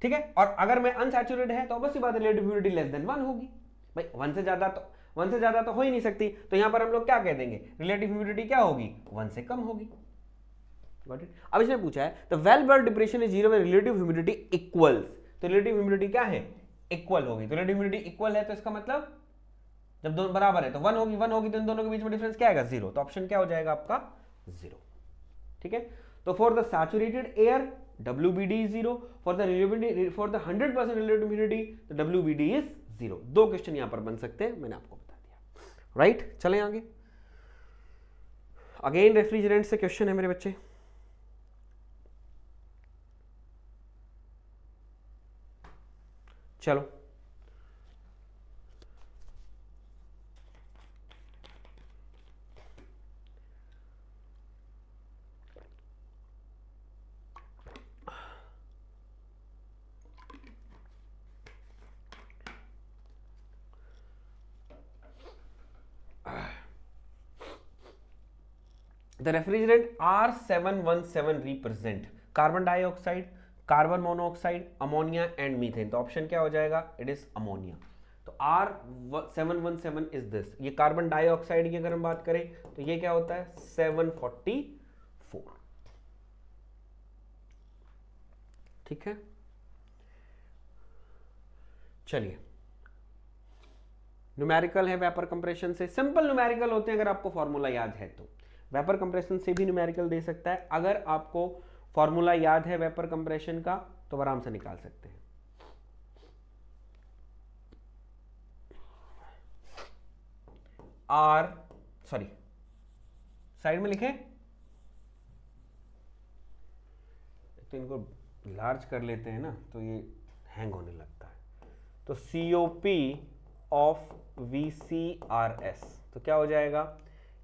ठीक है, और अगर मैं अनसैचुरेटेड है तो ऑब्वियसली बात, रिलेटिव ह्यूमिडिटी लेस देन 1 होगी भाई, 1 से ज्यादा तो हो ही नहीं सकती, तो यहां पर हम लोग क्या कह देंगे, रिलेटिव ह्यूमिडिटी क्या होगी, 1 से कम होगी। Got it? अब इसने पूछा है the well bulb depression is 0 when relative humidity equals, तो रिलेटिव ह्यूमिडिटी क्या है, इक्वल होगी। तो रिलेटिव ह्यूमिडिटी इक्वल है तो इसका मतलब जब दोनों बराबर है तो 1 होगी तो इन दोनों के बीच में डिफरेंस क्या आएगा, 0। तो ऑप्शन क्या हो जाएगा आपका, 0। ठीक है, तो for the saturated air WBD is 0, for the 100% relative humidity the WBD is 0। 2 question यहां पर बन सकते हैं, मैंने आपको बता दिया। राइट, चलें आगे। अगेन रेफ्रिजरेंट से क्वेश्चन है मेरे बच्चे। चलो, The refrigerant R717 represent carbon dioxide, carbon monoxide, ammonia and methane. तो ऑप्शन क्या हो जाएगा, इट इज अमोनिया। तो R717 इज दिस, ये कार्बन डाइऑक्साइड की अगर हम बात करें तो ये क्या होता है, 744। ठीक है, चलिए, न्यूमेरिकल है वेपर कंप्रेशन से, सिंपल न्यूमेरिकल होते हैं अगर आपको फॉर्मूला याद है तो। वेपर कंप्रेशन से भी न्यूमेरिकल दे सकता है, अगर आपको फॉर्मूला याद है वेपर कंप्रेशन का तो आराम से निकाल सकते हैं। साइड में लिखें, तो इनको लार्ज कर लेते हैं ना, तो ये हैंग होने लगता है। तो COP ऑफ VCRS, तो क्या हो जाएगा,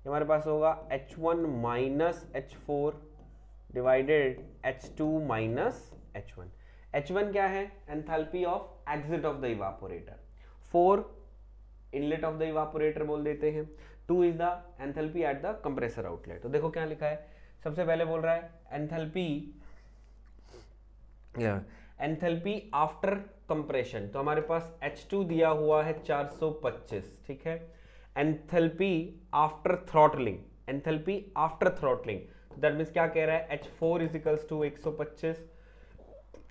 हमारे पास होगा H1 minus H4 divided H2 minus H1। H1 क्या है, enthalpy of exit of the evaporator, 4 inlet of the evaporator बोल देते हैं, 2 is the enthalpy at the compressor outlet. तो देखो क्या लिखा है, सबसे पहले बोल रहा है एंथैल्पी आफ्टर कंप्रेशन, तो हमारे पास H2 दिया हुआ है 425, ठीक है। Enthalpy after throttling, enthalpy after throttling, that means क्या कह रहा है, H4 is equals to 125,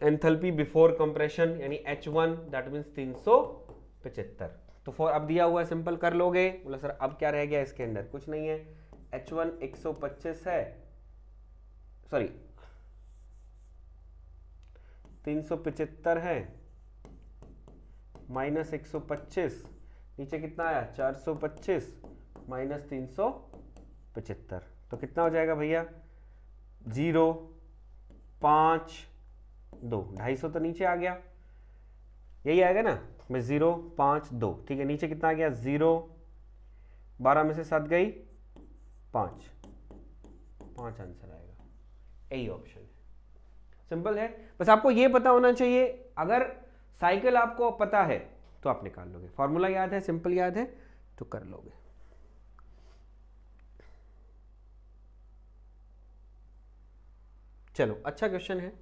enthalpy before compression यानी H1 दैट मींस 375। तो 4 अब दिया हुआ है, सिंपल कर लोगे। बोला सर अब क्या रह गया इसके अंदर, कुछ नहीं है, H1 125 है, सॉरी 375 है माइनस 125, नीचे कितना आया 425 माइनस 375, तो कितना हो जाएगा भैया 0 5 2, 250 तो नीचे आ गया, यही आएगा ना, मैं 0 5 2, ठीक है। नीचे कितना आ गया 0, 12 में से 7 गई 5 आंसर आएगा, यही ऑप्शन है। सिंपल है, बस आपको ये पता होना चाहिए, अगर साइकिल आपको पता है तो आप निकाल लोगे, फॉर्मूला याद है, सिंपल याद है तो कर लोगे। चलो अच्छा क्वेश्चन है।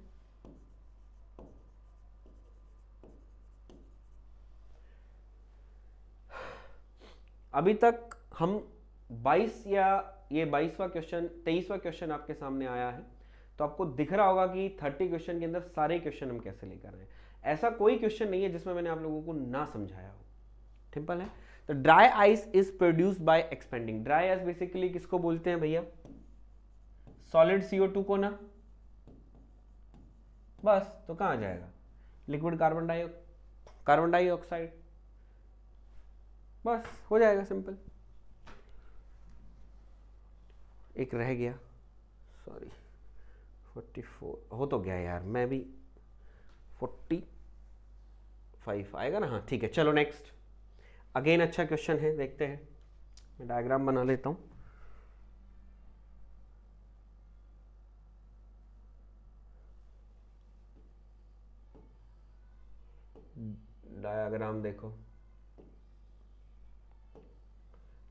अभी तक हम 22 या ये 22वां क्वेश्चन 23वां क्वेश्चन आपके सामने आया है, तो आपको दिख रहा होगा कि 30 क्वेश्चन के अंदर सारे क्वेश्चन हम कैसे लेकर आए हैं। ऐसा कोई क्वेश्चन नहीं है जिसमें मैंने आप लोगों को ना समझाया हो, सिंपल है। तो dry ice is produced by expanding, dry ice basically किसको बोलते हैं भैया, सॉलिड CO2 को ना, बस तो कहां जाएगा, लिक्विड कार्बन डाइऑक्साइड, बस हो जाएगा सिंपल। एक रह गया, सॉरी 44 हो तो गया यार, मैं भी 45 आएगा ना, हाँ ठीक है। चलो नेक्स्ट, अगेन अच्छा क्वेश्चन है, देखते हैं, मैं डायग्राम बना लेता हूं। डायग्राम देखो,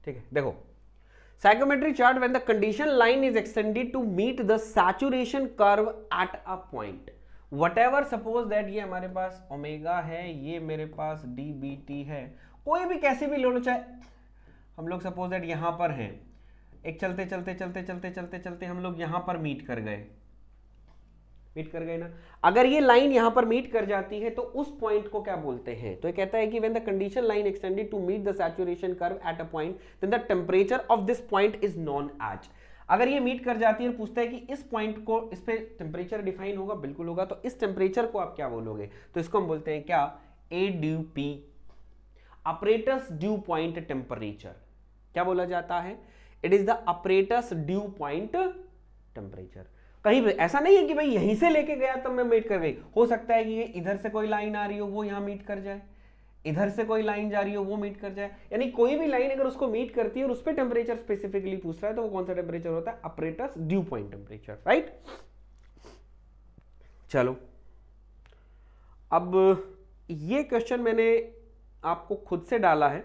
ठीक है। देखो psychometric chart when the condition line is extended to meet the saturation curve at a point, whatever suppose that ये हमारे पास ओमेगा है, ये मेरे पास dBt है, कोई भी कैसे भी ले लो, चाहे हम लोग सपोज दैट यहां पर हैं, एक चलते चलते चलते चलते चलते चलते हम लोग यहां पर मीट कर गए ना। अगर ये लाइन यहां पर मीट कर जाती है तो उस पॉइंट को क्या बोलते हैं, तो ये कहता है कि when the condition line extended to meet the saturation curve at a point then the temperature of this point is known as. अगर ये मीट कर जाती है और पूछता है कि इस पॉइंट को, इस पे टेंपरेचर डिफाइन होगा, बिल्कुल होगा, तो इस टेंपरेचर को आप क्या बोलोगे, तो इसको हम बोलते हैं क्या, ADP, operators due point temperature. क्या बोला जाता है, it is the operators due point temperature. कहीं भी ऐसा नहीं है कि भाई यहीं से लेके गया तब मैं मीट कर गई, हो सकता है कि ये इधर से कोई लाइन आ रही हो वो यहां मीट कर जाए, इधर से कोई लाइन जा रही हो वो मीट कर जाए, यानी कोई भी लाइन अगर उसको मीट करती है और उस पर टेंपरेचर स्पेसिफिकली पूछ रहा है तो वो कौन सा टेंपरेचर होता है, operators due point temperature, right. चलो अब ये क्वेश्चन मैंने आपको खुद से डाला है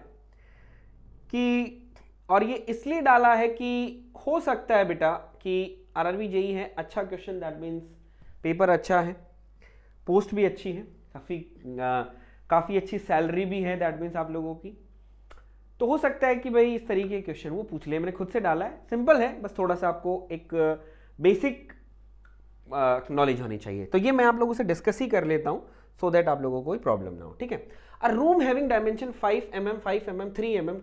कि, और ये इसलिए डाला है कि हो सकता है बेटा कि RRB JEE है, अच्छा क्वेश्चन, दैट मीन्स पेपर अच्छा है, पोस्ट भी अच्छी है, काफ़ी अच्छी सैलरी भी है, दैट मीन्स आप लोगों की, तो हो सकता है कि भाई इस तरीके के क्वेश्चन वो पूछ ले। मैंने खुद से डाला है, सिंपल है, बस थोड़ा सा आपको एक बेसिक नॉलेज होनी चाहिए, तो ये मैं आप लोगों से डिस्कस ही कर लेता हूँ सो दैट आप लोगों को कोई प्रॉब्लम ना हो, ठीक है। अ room having dimension 5 mm 5 mm 3 mm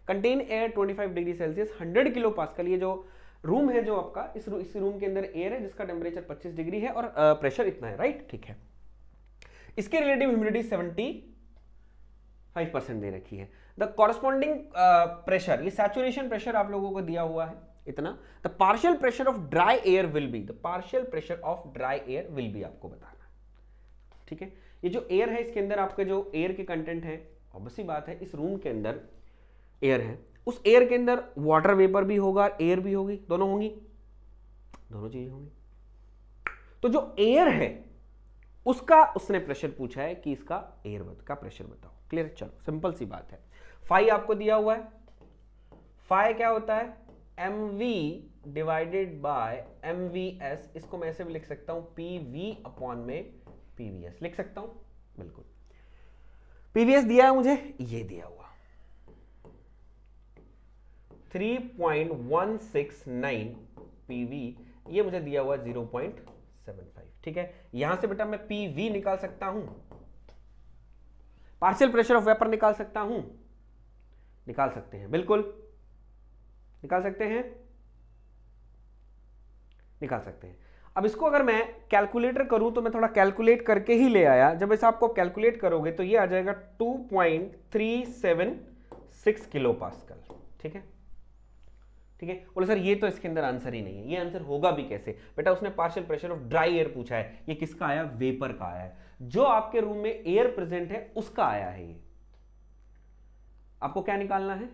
contain air 25 degree Celsius 100 kilo pascal. ये जो रूम है जो आपका, इस रूम के अंदर एयर है जिसका टेम्परेचर 25 डिग्री है और प्रेशर इतना है, राइट, ठीक है। इसके रिलेटिव ह्यूमिडिटी 75% दे रखी है। द कॉरस्पॉन्डिंग प्रेशर, ये सैचुरेशन प्रेशर आप लोगों को दिया हुआ है इतना। The partial pressure of dry air will be, the partial pressure of dry air will be आपको बताना, ठीक है। ये जो एयर है इसके अंदर आपके जो एयर के कंटेंट है, ऑब्वियसली बात है इस रूम के अंदर एयर है, उस एयर के अंदर वाटर वेपर भी होगा, एयर भी होगी, दोनों होंगी, दोनों चीजें होंगी। तो जो एयर है उसका उसने प्रेशर पूछा है कि इसका एयर का प्रेशर बताओ। क्लियर? चलो सिंपल सी बात है। फाई आपको दिया हुआ है, फाई क्या होता है, mv डिवाइडेड बाय mvs, इसको मैं ऐसे भी लिख सकता हूं pv अपॉन में pvs लिख सकता हूं, बिल्कुल। pvs दिया है मुझे, ये दिया हुआ 3.169 pv, ये मुझे दिया हुआ 0.75, ठीक है। यहां से बेटा मैं pv निकाल सकता हूं, पार्शियल प्रेशर ऑफ वेपर निकाल सकता हूं, निकाल सकते हैं, बिल्कुल निकाल सकते हैं, निकाल सकते हैं। अब इसको अगर मैं कैलकुलेटर करूं तो मैं थोड़ा कैलकुलेट करके ही ले आया, जब इसे आपको कैलकुलेट करोगे तो ये आ जाएगा 2.376 किलो पास्कल, ठीक है, ठीक है। बोले सर ये तो इसके अंदर आंसर ही नहीं है, ये आंसर होगा भी कैसे बेटा, उसने partial pressure of dry air पूछा है, ये किसका आया, वेपर का आया है, जो आपके रूम में एयर प्रेजेंट है उसका आया है ये। आपको क्या निकालना है,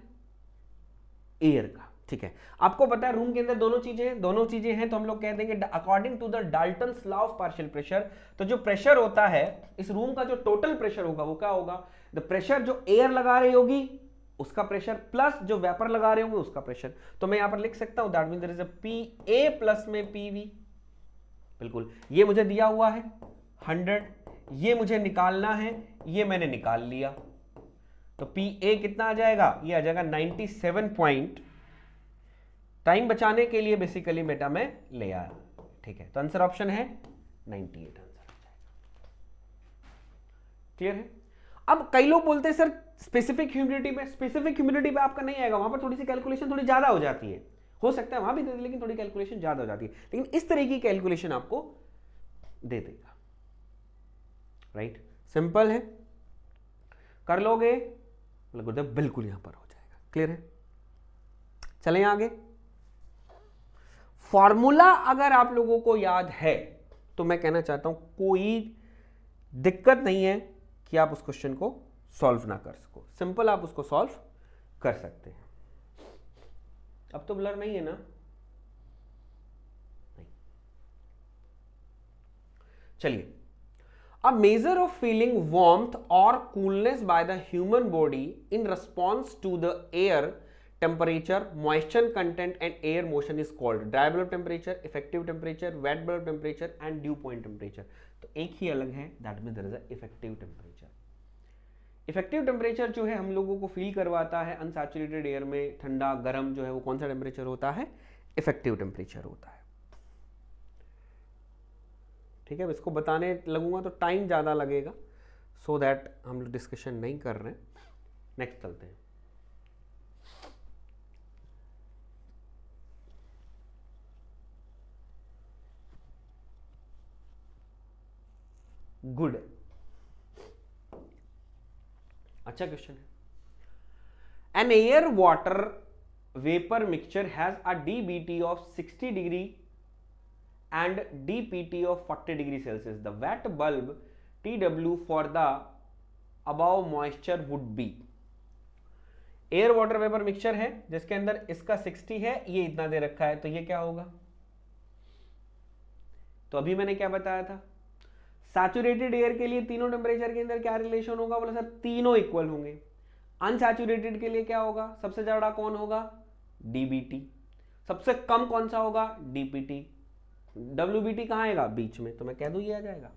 एयर का, ठीक है। आपको पता है रूम के अंदर दोनों चीजें हैं, तो हम लोग कह देंगे according to the Dalton's law of partial pressure, तो जो प्रेशर होता है इस रूम का, जो टोटल प्रेशर होगा वो क्या होगा, द प्रेशर जो एयर लगा रही होगी उसका प्रेशर प्लस जो वेपर लगा रहे होंगे उसका प्रेशर। तो मैं यहां पर लिख सकता हूं that means there is a PA plus में PV, बिल्कुल। ये मुझे दिया हुआ है 100, ये मुझे निकालना है, ये मैंने निकाल लिया, तो PA कितना आ जाएगा, ये आ जाएगा 97 पॉइंट, टाइम बचाने के लिए बेसिकली बेटा मैं ले आया, ठीक है। तो आंसर ऑप्शन है 98 आंसर आ जाएगा। क्लियर है? अब कई लोग बोलते हैं सर स्पेसिफिक ह्यूमिडिटी पे, स्पेसिफिक ह्यूमिडिटी पे आपका नहीं आएगा, वहां पर थोड़ी सी कैलकुलेशन थोड़ी ज्यादा हो जाती है, हो सकता है वहां भी दे दे, लेकिन थोड़ी कैलकुलेशन ज्यादा हो जाती है, लेकिन इस तरह की कैलकुलेशन आपको दे देगा, राइट। सिंपल है, कर लोगे गुरुदेव, बिल्कुल यहां पर हो जाएगा। क्लियर है? चलें आगे। फॉर्मूला अगर आप लोगों को याद है तो मैं कहना चाहता हूं कोई दिक्कत नहीं है कि आप उस क्वेश्चन को सॉल्व ना कर सको, सिंपल आप उसको सॉल्व कर सकते हैं। अब तो ब्लर नहीं है ना, नहीं। चलिए, A measure of feeling warmth or coolness by the human body in response to the air temperature, moisture content and air motion is called dry bulb temperature, effective temperature, wet bulb temperature and dew point temperature. तो एक ही अलग है, that means there is a effective temperature. Effective temperature जो है हम लोगों को फील करवाता है अनसैचुरेटेड एयर में, ठंडा गर्म जो है वो कौन सा टेम्परेचर होता है, इफेक्टिव टेम्परेचर होता है, ठीक है। इसको बताने लगूंगा तो टाइम ज़्यादा लगेगा, सो दैट हम लोग डिस्कशन नहीं कर रहे हैं। नेक्स्ट चलते हैं। गुड, अच्छा क्वेश्चन है। An air water vapour mixture has a DBT of 60 degree and DPT of 40 degree Celsius. The wet bulb TW for the above moisture would be. Air water vapour mixture है जिसके अंदर इसका 60 है, ये इतना दे रखा है, तो ये क्या होगा, तो अभी मैंने क्या बताया था, सैचुरेटेड एयर के लिए तीनों टेम्परेचर के अंदर क्या रिलेशन होगा, बोला सर तीनों इक्वल होंगे। अनसैचुरेटेड के लिए क्या होगा, सबसे ज्यादा कौन होगा, DBT, सबसे कम कौन सा होगा, DPT, WBT कहां आएगा, बीच में, तो मैं कह दूं ये आ जाएगा।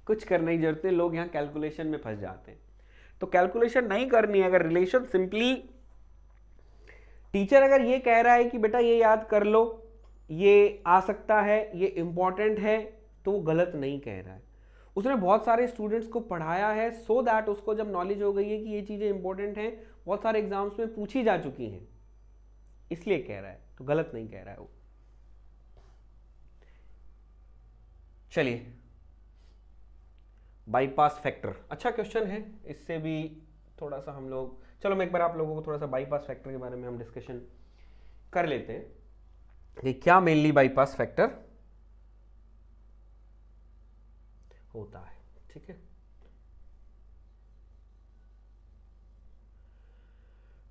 कुछ करने की जरूरत नहीं, लोग यहां कैलकुलेशन में फंस जाते हैं, तो कैलकुलेशन नहीं करनी है। अगर रिलेशन सिंपली टीचर अगर ये कह रहा है कि बेटा ये याद कर लो, ये आ सकता है, ये इंपॉर्टेंट है, तो वो गलत नहीं कह रहा है। उसने बहुत सारे स्टूडेंट्स को पढ़ाया है सो दैट उसको जब नॉलेज हो गई है कि ये चीजें इंपॉर्टेंट हैं, बहुत सारे एग्जाम्स में पूछी जा चुकी हैं, इसलिए कह रहा है, तो गलत नहीं कह रहा है वो। चलिए, बाईपास फैक्टर, अच्छा क्वेश्चन है, इससे भी थोड़ा सा हम लोग, चलो मैं एक बार आप लोगों को थोड़ा सा बाईपास फैक्टर के बारे में हम डिस्कशन कर लेते हैं कि क्या मेनली बाईपास फैक्टर होता है। ठीक है,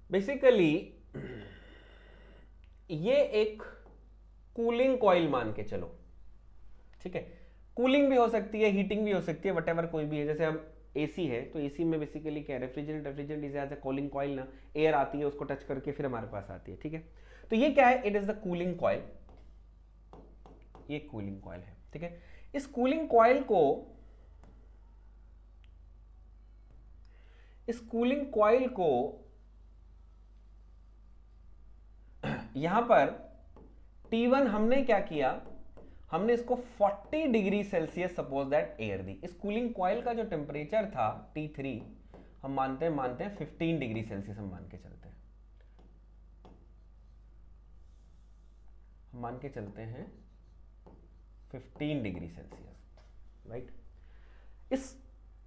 बेसिकली ये एक कूलिंग कॉइल मान के चलो। ठीक है, कूलिंग भी हो सकती है, हीटिंग भी हो सकती है, वटेवर कोई भी है। जैसे हम एसी है तो एसी में बेसिकली क्या है, refrigerant is as a cooling coil ना, एयर आती है उसको टच करके फिर हमारे पास आती है। ठीक है, तो ये क्या है, it is the cooling coil, ये कूलिंग कॉइल है। ठीक है, इस कूलिंग कॉइल को, इस कूलिंग कॉइल को यहां पर T1 हमने क्या किया, हमने इसको 40 degree Celsius suppose that air दी। इस कूलिंग कॉइल का जो टेम्परेचर था T3 हम मानते हैं 15 डिग्री सेल्सियस, हम मान के चलते हैं, हम मान के चलते हैं 15 डिग्री सेल्सियस, राइट। इस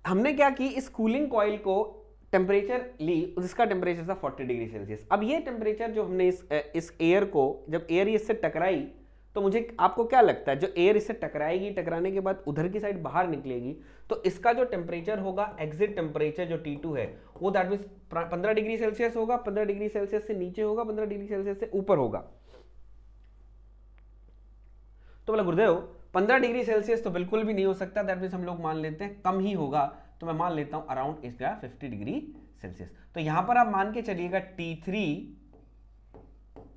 हमने क्या की, इस कूलिंग कॉइल को टेम्परेचर ली, जिसका टेम्परेचर था 40 डिग्री सेल्सियस। अब ये टेम्परेचर जो हमने इस एयर को, जब एयर इससे टकराई तो मुझे, आपको क्या लगता है, जो एयर इससे टकराएगी, टकराने के बाद उधर की साइड बाहर निकलेगी, तो इसका जो टेम्परेचर होगा, एग्जिट टेम्परेचर जो T2 है, वो दैट मींस 15 डिग्री सेल्सियस होगा, 15 डिग्री सेल्सियस से नीचे होगा, 15 डिग्री सेल्सियस से ऊपर होगा। तो बोला गुरुदेव 15 डिग्री सेल्सियस तो बिल्कुल भी नहीं हो सकता, दैट मींस हम लोग मान लेते हैं कम ही होगा, तो मैं मान लेता हूं अराउंड इसका 50 डिग्री सेल्सियस। तो यहां पर आप मान के चलिएगा T3,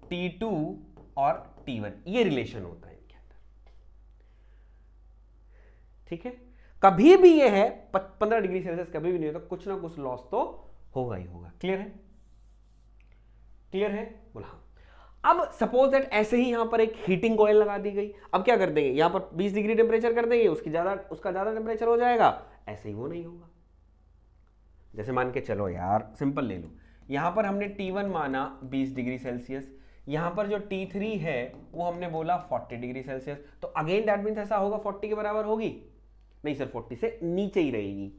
T2 और T1, ये रिलेशन होता है इनके अंदर। ठीक है, कभी भी ये है 15 डिग्री सेल्सियस कभी भी नहीं होता, कुछ ना कुछ लॉस तो होगा ही होगा। क्लियर है, क्लियर है, बोला हाँ। अब सपोज दैट ऐसे ही यहां पर एक हीटिंग कॉइल लगा दी गई, अब क्या कर देंगे, यहां पर 20 डिग्री टेम्परेचर कर देंगे, उसका ज्यादा टेम्परेचर हो जाएगा, ऐसे ही वो नहीं होगा। जैसे मान के चलो यार, सिंपल ले लो, यहां पर हमने T1 माना 20 डिग्री सेल्सियस, यहां पर जो T3 है वो हमने बोला 40 डिग्री सेल्सियस, तो अगेन दैट मींस ऐसा होगा 40 के बराबर होगी, नहीं सर 40 से नीचे ही रहेगी,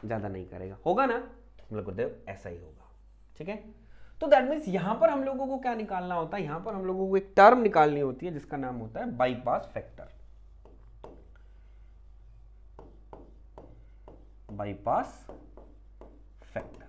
ज्यादा नहीं करेगा, होगा ना, मतलब गुरुदेव ऐसा ही होगा। ठीक है, तो दैट मीन्स यहां पर हम लोगों को क्या निकालना होता है, यहां पर हम लोगों को एक टर्म निकालनी होती है जिसका नाम होता है bypass factor. Bypass factor,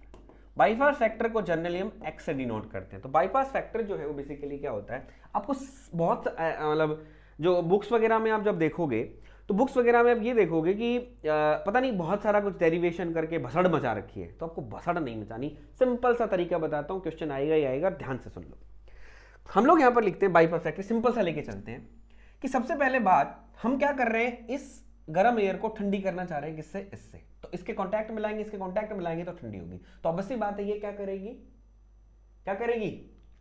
bypass factor को जनरली हम x से डिनोट करते हैं। तो बाईपास फैक्टर जो है वो बेसिकली क्या होता है, आपको बहुत मतलब जो बुक्स वगैरह में आप जब देखोगे तो बुक्स वगैरह में आप ये देखोगे कि पता नहीं बहुत सारा कुछ डेरिवेशन करके भसड़ मचा रखी है, तो आपको भसड़ नहीं मचानी, सिंपल सा तरीका बताता हूँ, क्वेश्चन आएगा ही आएगा, ध्यान से सुन लो। हम लोग यहाँ पर लिखते हैं बाईपास फैक्टर, सिंपल सा लेके चलते हैं कि सबसे पहले बात हम क्या कर रहे हैं, इस गर्म एयर को ठंडी करना चाह रहे हैं, किससे, इससे, तो इसके कांटेक्ट में लाएंगे, इसके कांटेक्ट में लाएंगे तो ठंडी होगी, तो ऑब्वियसली बात है ये क्या करेगी, क्या करेगी,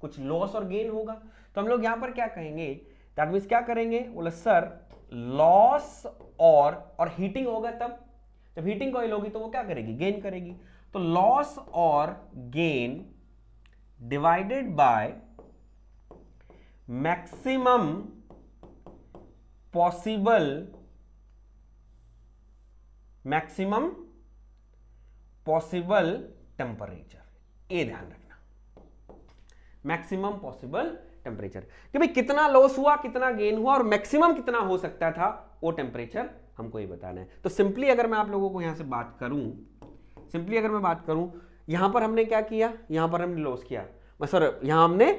कुछ लॉस और गेन होगा। तो हम लोग यहां पर क्या कहेंगे, दैट मींस क्या करेंगे, बोले सर लॉस और हीटिंग होगा, तब जब हीटिंग कॉइल होगी तो वो क्या करेगी, गेन करेगी, तो लॉस और gain divided by maximum possible temperature, ये ध्यान रखना, मैक्सिमम पॉसिबल टेम्परेचर, कि भाई कितना लॉस हुआ, कितना गेन हुआ और मैक्सिमम कितना हो सकता था, वो टेम्परेचर हमको ये बताना है। तो सिंपली अगर मैं आप लोगों को यहां से बात करूं, सिंपली अगर मैं बात करूं, यहां पर हमने क्या किया, यहां पर हमने लॉस किया, सर यहां हमने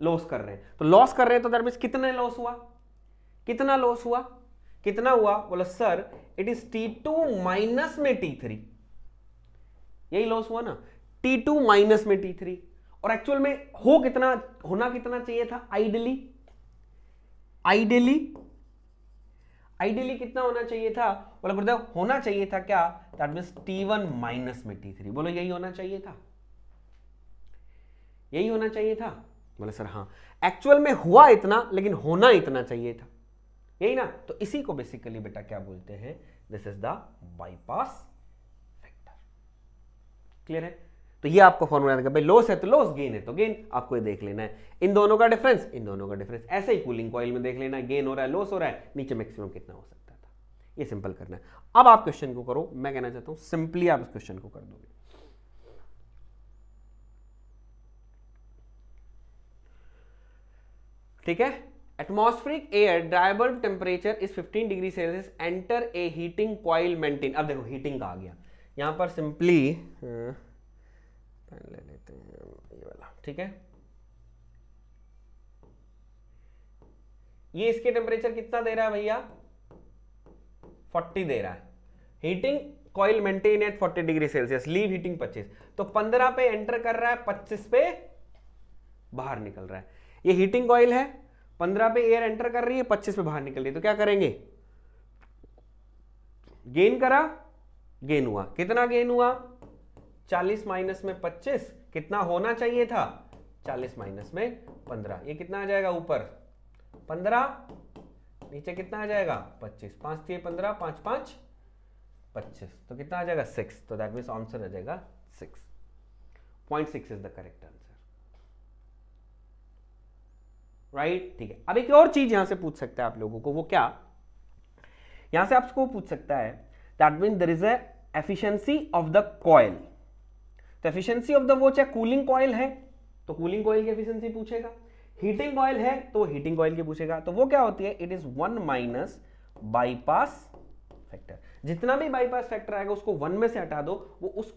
लॉस कर रहे हैं, तो लॉस कर रहे हैं तो दैट मींस कितना लॉस हुआ, कितना लॉस हुआ, कितना हुआ, बोला sir it is T2 minus में T3, यही लॉस हुआ ना, T2 माइनस में T3, और एक्चुअल में हो कितना, होना कितना चाहिए था, आइडियली कितना होना चाहिए था, बोला गुरुदेव होना चाहिए था क्या, दैट मींस T1 माइनस में T3, बोलो यही होना चाहिए था, यही होना चाहिए था, बोले सर हाँ, एक्चुअल में हुआ इतना लेकिन होना इतना चाहिए था, यही ना, तो इसी को बेसिकली बेटा क्या बोलते हैं, this is the bypass factor. Clear है, तो ये आपको फॉर्मूला देगा, भाई लॉस है तो लॉस, गेन है तो गेन, आपको ये देख लेना है, इन दोनों का डिफरेंस, इन दोनों का डिफरेंस, ऐसे ही कूलिंग कॉइल में देख लेना है, गेन हो रहा है, लॉस हो रहा है, नीचे मैक्सिमम कितना हो सकता था, ये सिंपल करना है। अब आप क्वेश्चन को करो, मैं कहना चाहता हूं सिंपली आप इस क्वेश्चन को कर दोगे। ठीक है, atmospheric air dry bulb temperature is 15 degree Celsius enter a heating coil maintain. अब देखो हीटिंग का आ गया यहां पर, सिंपली पेन ले लेते हैं ये वाला, ठीक है। ये इसके टेम्परेचर कितना दे रहा है भैया, 40 दे रहा है। Heating coil maintain at 40 degree Celsius, leave heating 25, तो 15 पे एंटर कर रहा है, 25 पे बाहर निकल रहा है। ये हीटिंग कॉइल है, 15 पे एयर एंटर कर रही है, 25 पे बाहर निकल रही है, तो क्या करेंगे, गेन करा, गेन हुआ, कितना गेन हुआ, 40 माइनस में 25, कितना होना चाहिए था, 40 माइनस में 15, ये कितना आ जाएगा ऊपर 15, नीचे कितना आ जाएगा 25, 5 3 15, 5 5 25, तो कितना आ जाएगा 6, तो दैट मीन्स आंसर आ जाएगा 6.6 is the correct answer, right, ठीक है। अब एक और चीज यहां से पूछ सकता है आप लोगों को, वो क्या, यहां से आपको पूछ सकता है that mean there is a efficiency of the coil, तो एफिशिएंसी ऑफ द, वो चाहे कूलिंग कॉइल है तो कूलिंग कॉइल की एफिशिएंसी पूछेगा, हीटिंग कॉइल है तो हीटिंग कॉइल की पूछेगा, तो वो क्या होती है, it is 1 minus bypass factor, जितना भी बाईपास फैक्टर आएगा उसको 1 में से हटा दो, वो उस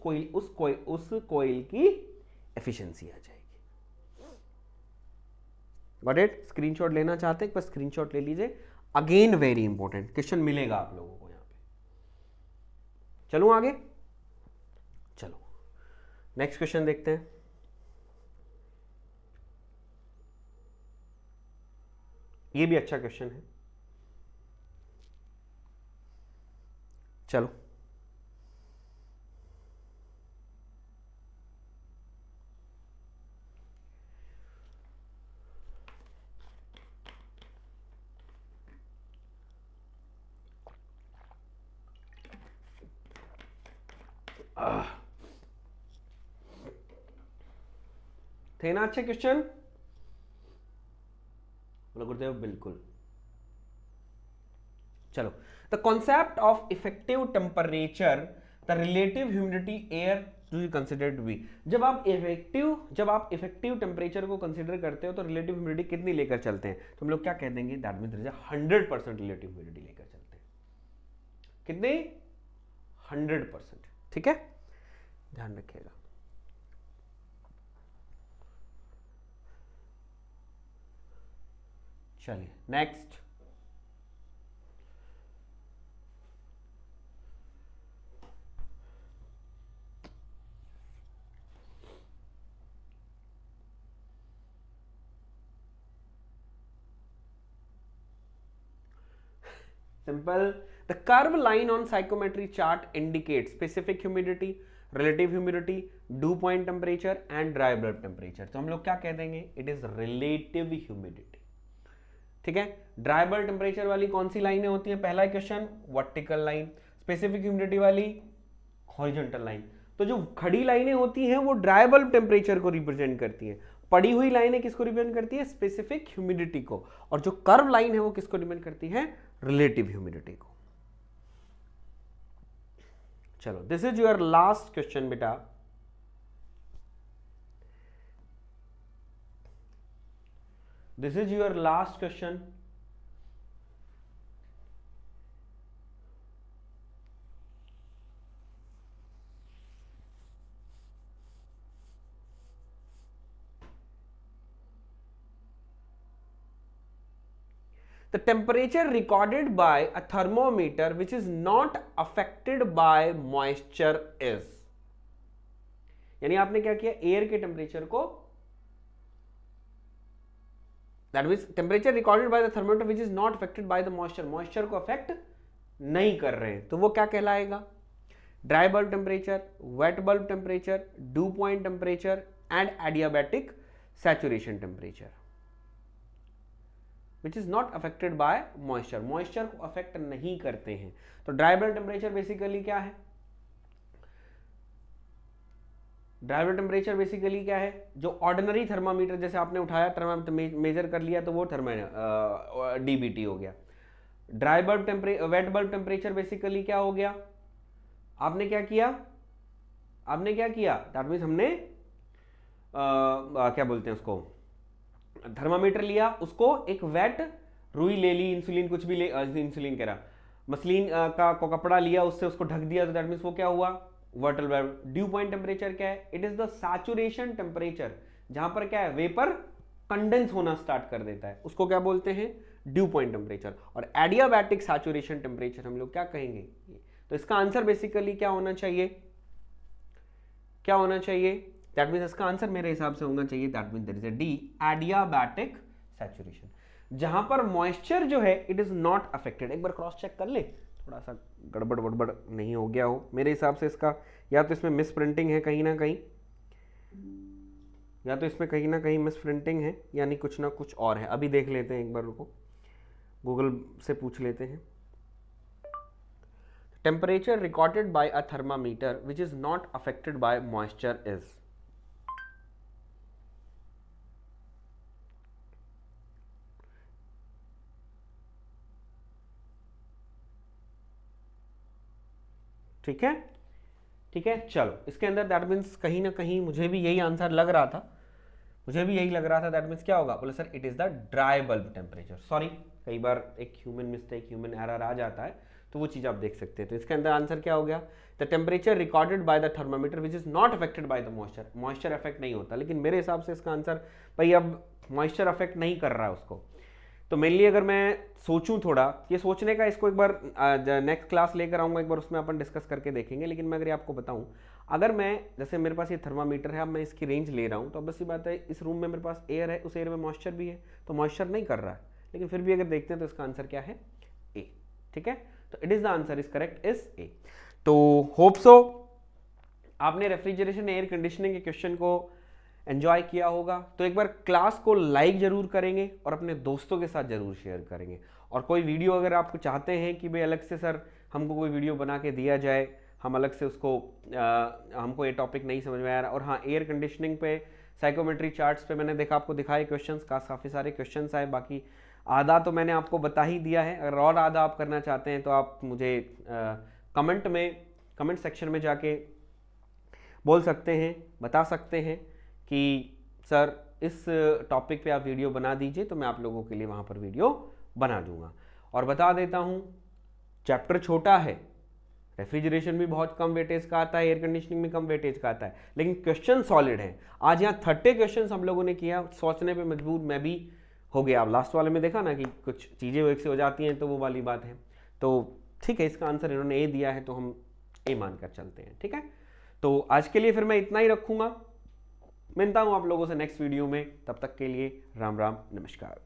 कॉइल की एफिशिएंसी आ जाएगी। गॉट इट, स्क्रीनशॉट लेना चाहते हैं, बस स्क्रीनशॉट ले लीजिए, अगेन वेरी इंपॉर्टेंट क्वेश्चन मिलेगा आप लोगों को यहां पे। चलो आगे, चलो नेक्स्ट क्वेश्चन देखते हैं। ये भी अच्छा क्वेश्चन है, चलो थे ना अच्छे क्वेश्चन, बोलो गुरुदेव बिल्कुल। चलो, the concept of effective temperature, the relative humidity air do you consider to be, जब आप इफेक्टिव टेम्परेचर को कंसिडर करते हो तो रिलेटिव ह्यूमिडिटी कितनी लेकर चलते हैं, तो हम लोग क्या कह देंगे, दैट मींस 100% रिलेटिव ह्यूमिडिटी लेकर चलते हैं, कितनी 100%, ठीक है, ध्यान रखिएगा। चलिए next, simple, the curve line on psychometry chart indicates specific humidity, relative humidity, dew point temperature and dry bulb temperature, तो हम लोग क्या कह देंगे, it is relative humidity, ठीक है। ड्राई बल्ब टेम्परेचर वाली कौन सी लाइनें होती हैं, पहला question vertical line, specific humidity वाली हॉरिजॉन्टल लाइन, तो जो खड़ी लाइनें होती हैं वो ड्राई बल्ब टेम्परेचर को रिप्रेजेंट करती हैं, पड़ी हुई लाइनें किसको रिप्रेजेंट करती है, स्पेसिफिक ह्यूमिडिटी को, और जो कर्व लाइन है वो किसको रिप्रेजेंट करती है, रिलेटिव ह्यूमिडिटी को। चलो, this is your last question बेटा, this is your last question. The temperature recorded by a thermometer which is not affected by moisture is, यानी आपने क्या किया, एयर के टेम्परेचर को, that means temperature recorded by the thermometer which is not affected by the moisture, moisture को अफेक्ट नहीं कर रहे हैं, तो वो क्या कहलाएगा, dry bulb temperature, wet bulb temperature, due point temperature and adiabatic saturation temperature which is not affected by moisture, moisture को अफेक्ट नहीं करते हैं। तो ड्राई बल्ब टेम्परेचर बेसिकली क्या है, ड्राई बल्ब टेम्परेचर बेसिकली क्या है, जो ऑर्डिनरी थर्मामीटर जैसे आपने उठाया, थर्मामीटर मेजर कर लिया तो वो डीबीटी हो गया। Dry bulb temperature, wet bulb temperature basically क्या हो गया, आपने क्या किया, दैट मीन्स हमने क्या बोलते हैं उसको, थर्मामीटर लिया, उसको एक वेट रुई ले ली, इंसुलिन कुछ भी ले, इंसुलिन कह रहा, मसलिन का कपड़ा लिया, उससे उसको ढक दिया, तो दैट मीन्स वो क्या हुआ, water vapour. Due point temperature क्या है, it is the saturation temperature, जहां पर क्या है, वेपर कंडेंस होना स्टार्ट कर देता है, उसको क्या बोलते हैं, ड्यू पॉइंट टेम्परेचर। और एडियाबैटिक सैचुरेशन टेम्परेचर हम लोग क्या कहेंगे। तो इसका आंसर बेसिकली क्या होना चाहिए, क्या होना चाहिए, दैट मीन्स इसका आंसर मेरे हिसाब से होना चाहिए, that means there is a D, adiabatic saturation, जहां पर मॉइस्चर जो है इट इज नॉट अफेक्टेड। एक बार क्रॉस चेक कर ले, थोड़ा सा गड़बड़ वड़बड़ नहीं हो गया हो। मेरे हिसाब से इसका या तो इसमें मिस प्रिंटिंग है कहीं ना कहीं, या तो इसमें कहीं ना कहीं मिस प्रिंटिंग है, यानी कुछ ना कुछ और है। अभी देख लेते हैं, एक बार रुको, गूगल से पूछ लेते हैं। Temperature recorded by a thermometer which is not affected by moisture is, ठीक है, ठीक है। चलो इसके अंदर दैट मीन्स कहीं ना कहीं मुझे भी यही आंसर लग रहा था, मुझे भी यही लग रहा था। दैट मीन्स क्या होगा, बोले sir it is the dry bulb temperature. Sorry, कई बार एक ह्यूमन मिस्टेक, ह्यूमन एरर आ जाता है, तो वो चीज़ आप देख सकते हैं। तो इसके अंदर आंसर क्या हो गया, the temperature recorded by the thermometer which is not affected by the moisture. Moisture affect नहीं होता, लेकिन मेरे हिसाब से इसका आंसर भाई अब मॉइस्चर अफेक्ट नहीं कर रहा है उसको। तो मेनली अगर मैं सोचूं थोड़ा, ये सोचने का, इसको एक बार नेक्स्ट क्लास लेकर आऊँगा, एक बार उसमें अपन डिस्कस करके देखेंगे। लेकिन मैं अगर आपको बताऊं, अगर मैं जैसे मेरे पास ये थर्मामीटर है, अब मैं इसकी रेंज ले रहा हूँ, तो अब बस ये बात है, इस रूम में मेरे पास एयर है, उस एयर में मॉइस्चर भी है, तो मॉइस्चर नहीं कर रहा है, लेकिन फिर भी अगर देखते हैं तो इसका आंसर क्या है, ए। ठीक है, तो it is the answer is correct is a. तो होप सो आपने रेफ्रिजरेशन एयर कंडीशनिंग के क्वेश्चन को एंजॉय किया होगा। तो एक बार क्लास को लाइक जरूर करेंगे और अपने दोस्तों के साथ जरूर शेयर करेंगे। और कोई वीडियो अगर आप चाहते हैं कि भाई अलग से सर हमको कोई वीडियो बना के दिया जाए, हम अलग से उसको हमको ये टॉपिक नहीं समझ में आ रहा, और हाँ एयर कंडीशनिंग पे साइकोमेट्री चार्ट्स पे मैंने देखा आपको दिखाए क्वेश्चंस, काफ़ी सारे क्वेश्चंस आए, बाकी आधा तो मैंने आपको बता ही दिया है। अगर और आधा आप करना चाहते हैं तो आप मुझे कमेंट सेक्शन में जाके बोल सकते हैं, बता सकते हैं कि सर इस टॉपिक पे आप वीडियो बना दीजिए, तो मैं आप लोगों के लिए वहाँ पर वीडियो बना दूंगा। और बता देता हूँ, चैप्टर छोटा है, रेफ्रिजरेशन भी बहुत कम वेटेज का आता है, एयर कंडीशनिंग भी कम वेटेज का आता है, लेकिन क्वेश्चन सॉलिड है। आज यहाँ 30 क्वेश्चन हम लोगों ने किया, सोचने पे मजबूर मैं भी हो गया। आप लास्ट वाले में देखा ना कि कुछ चीज़ें एक से हो जाती हैं, तो वो वाली बात है। तो ठीक है, इसका आंसर इन्होंने ए दिया है, तो हम ए मानकर चलते हैं। ठीक है, तो आज के लिए फिर मैं इतना ही रखूँगा, मिलता हूँ आप लोगों से नेक्स्ट वीडियो में, तब तक के लिए राम राम, नमस्कार।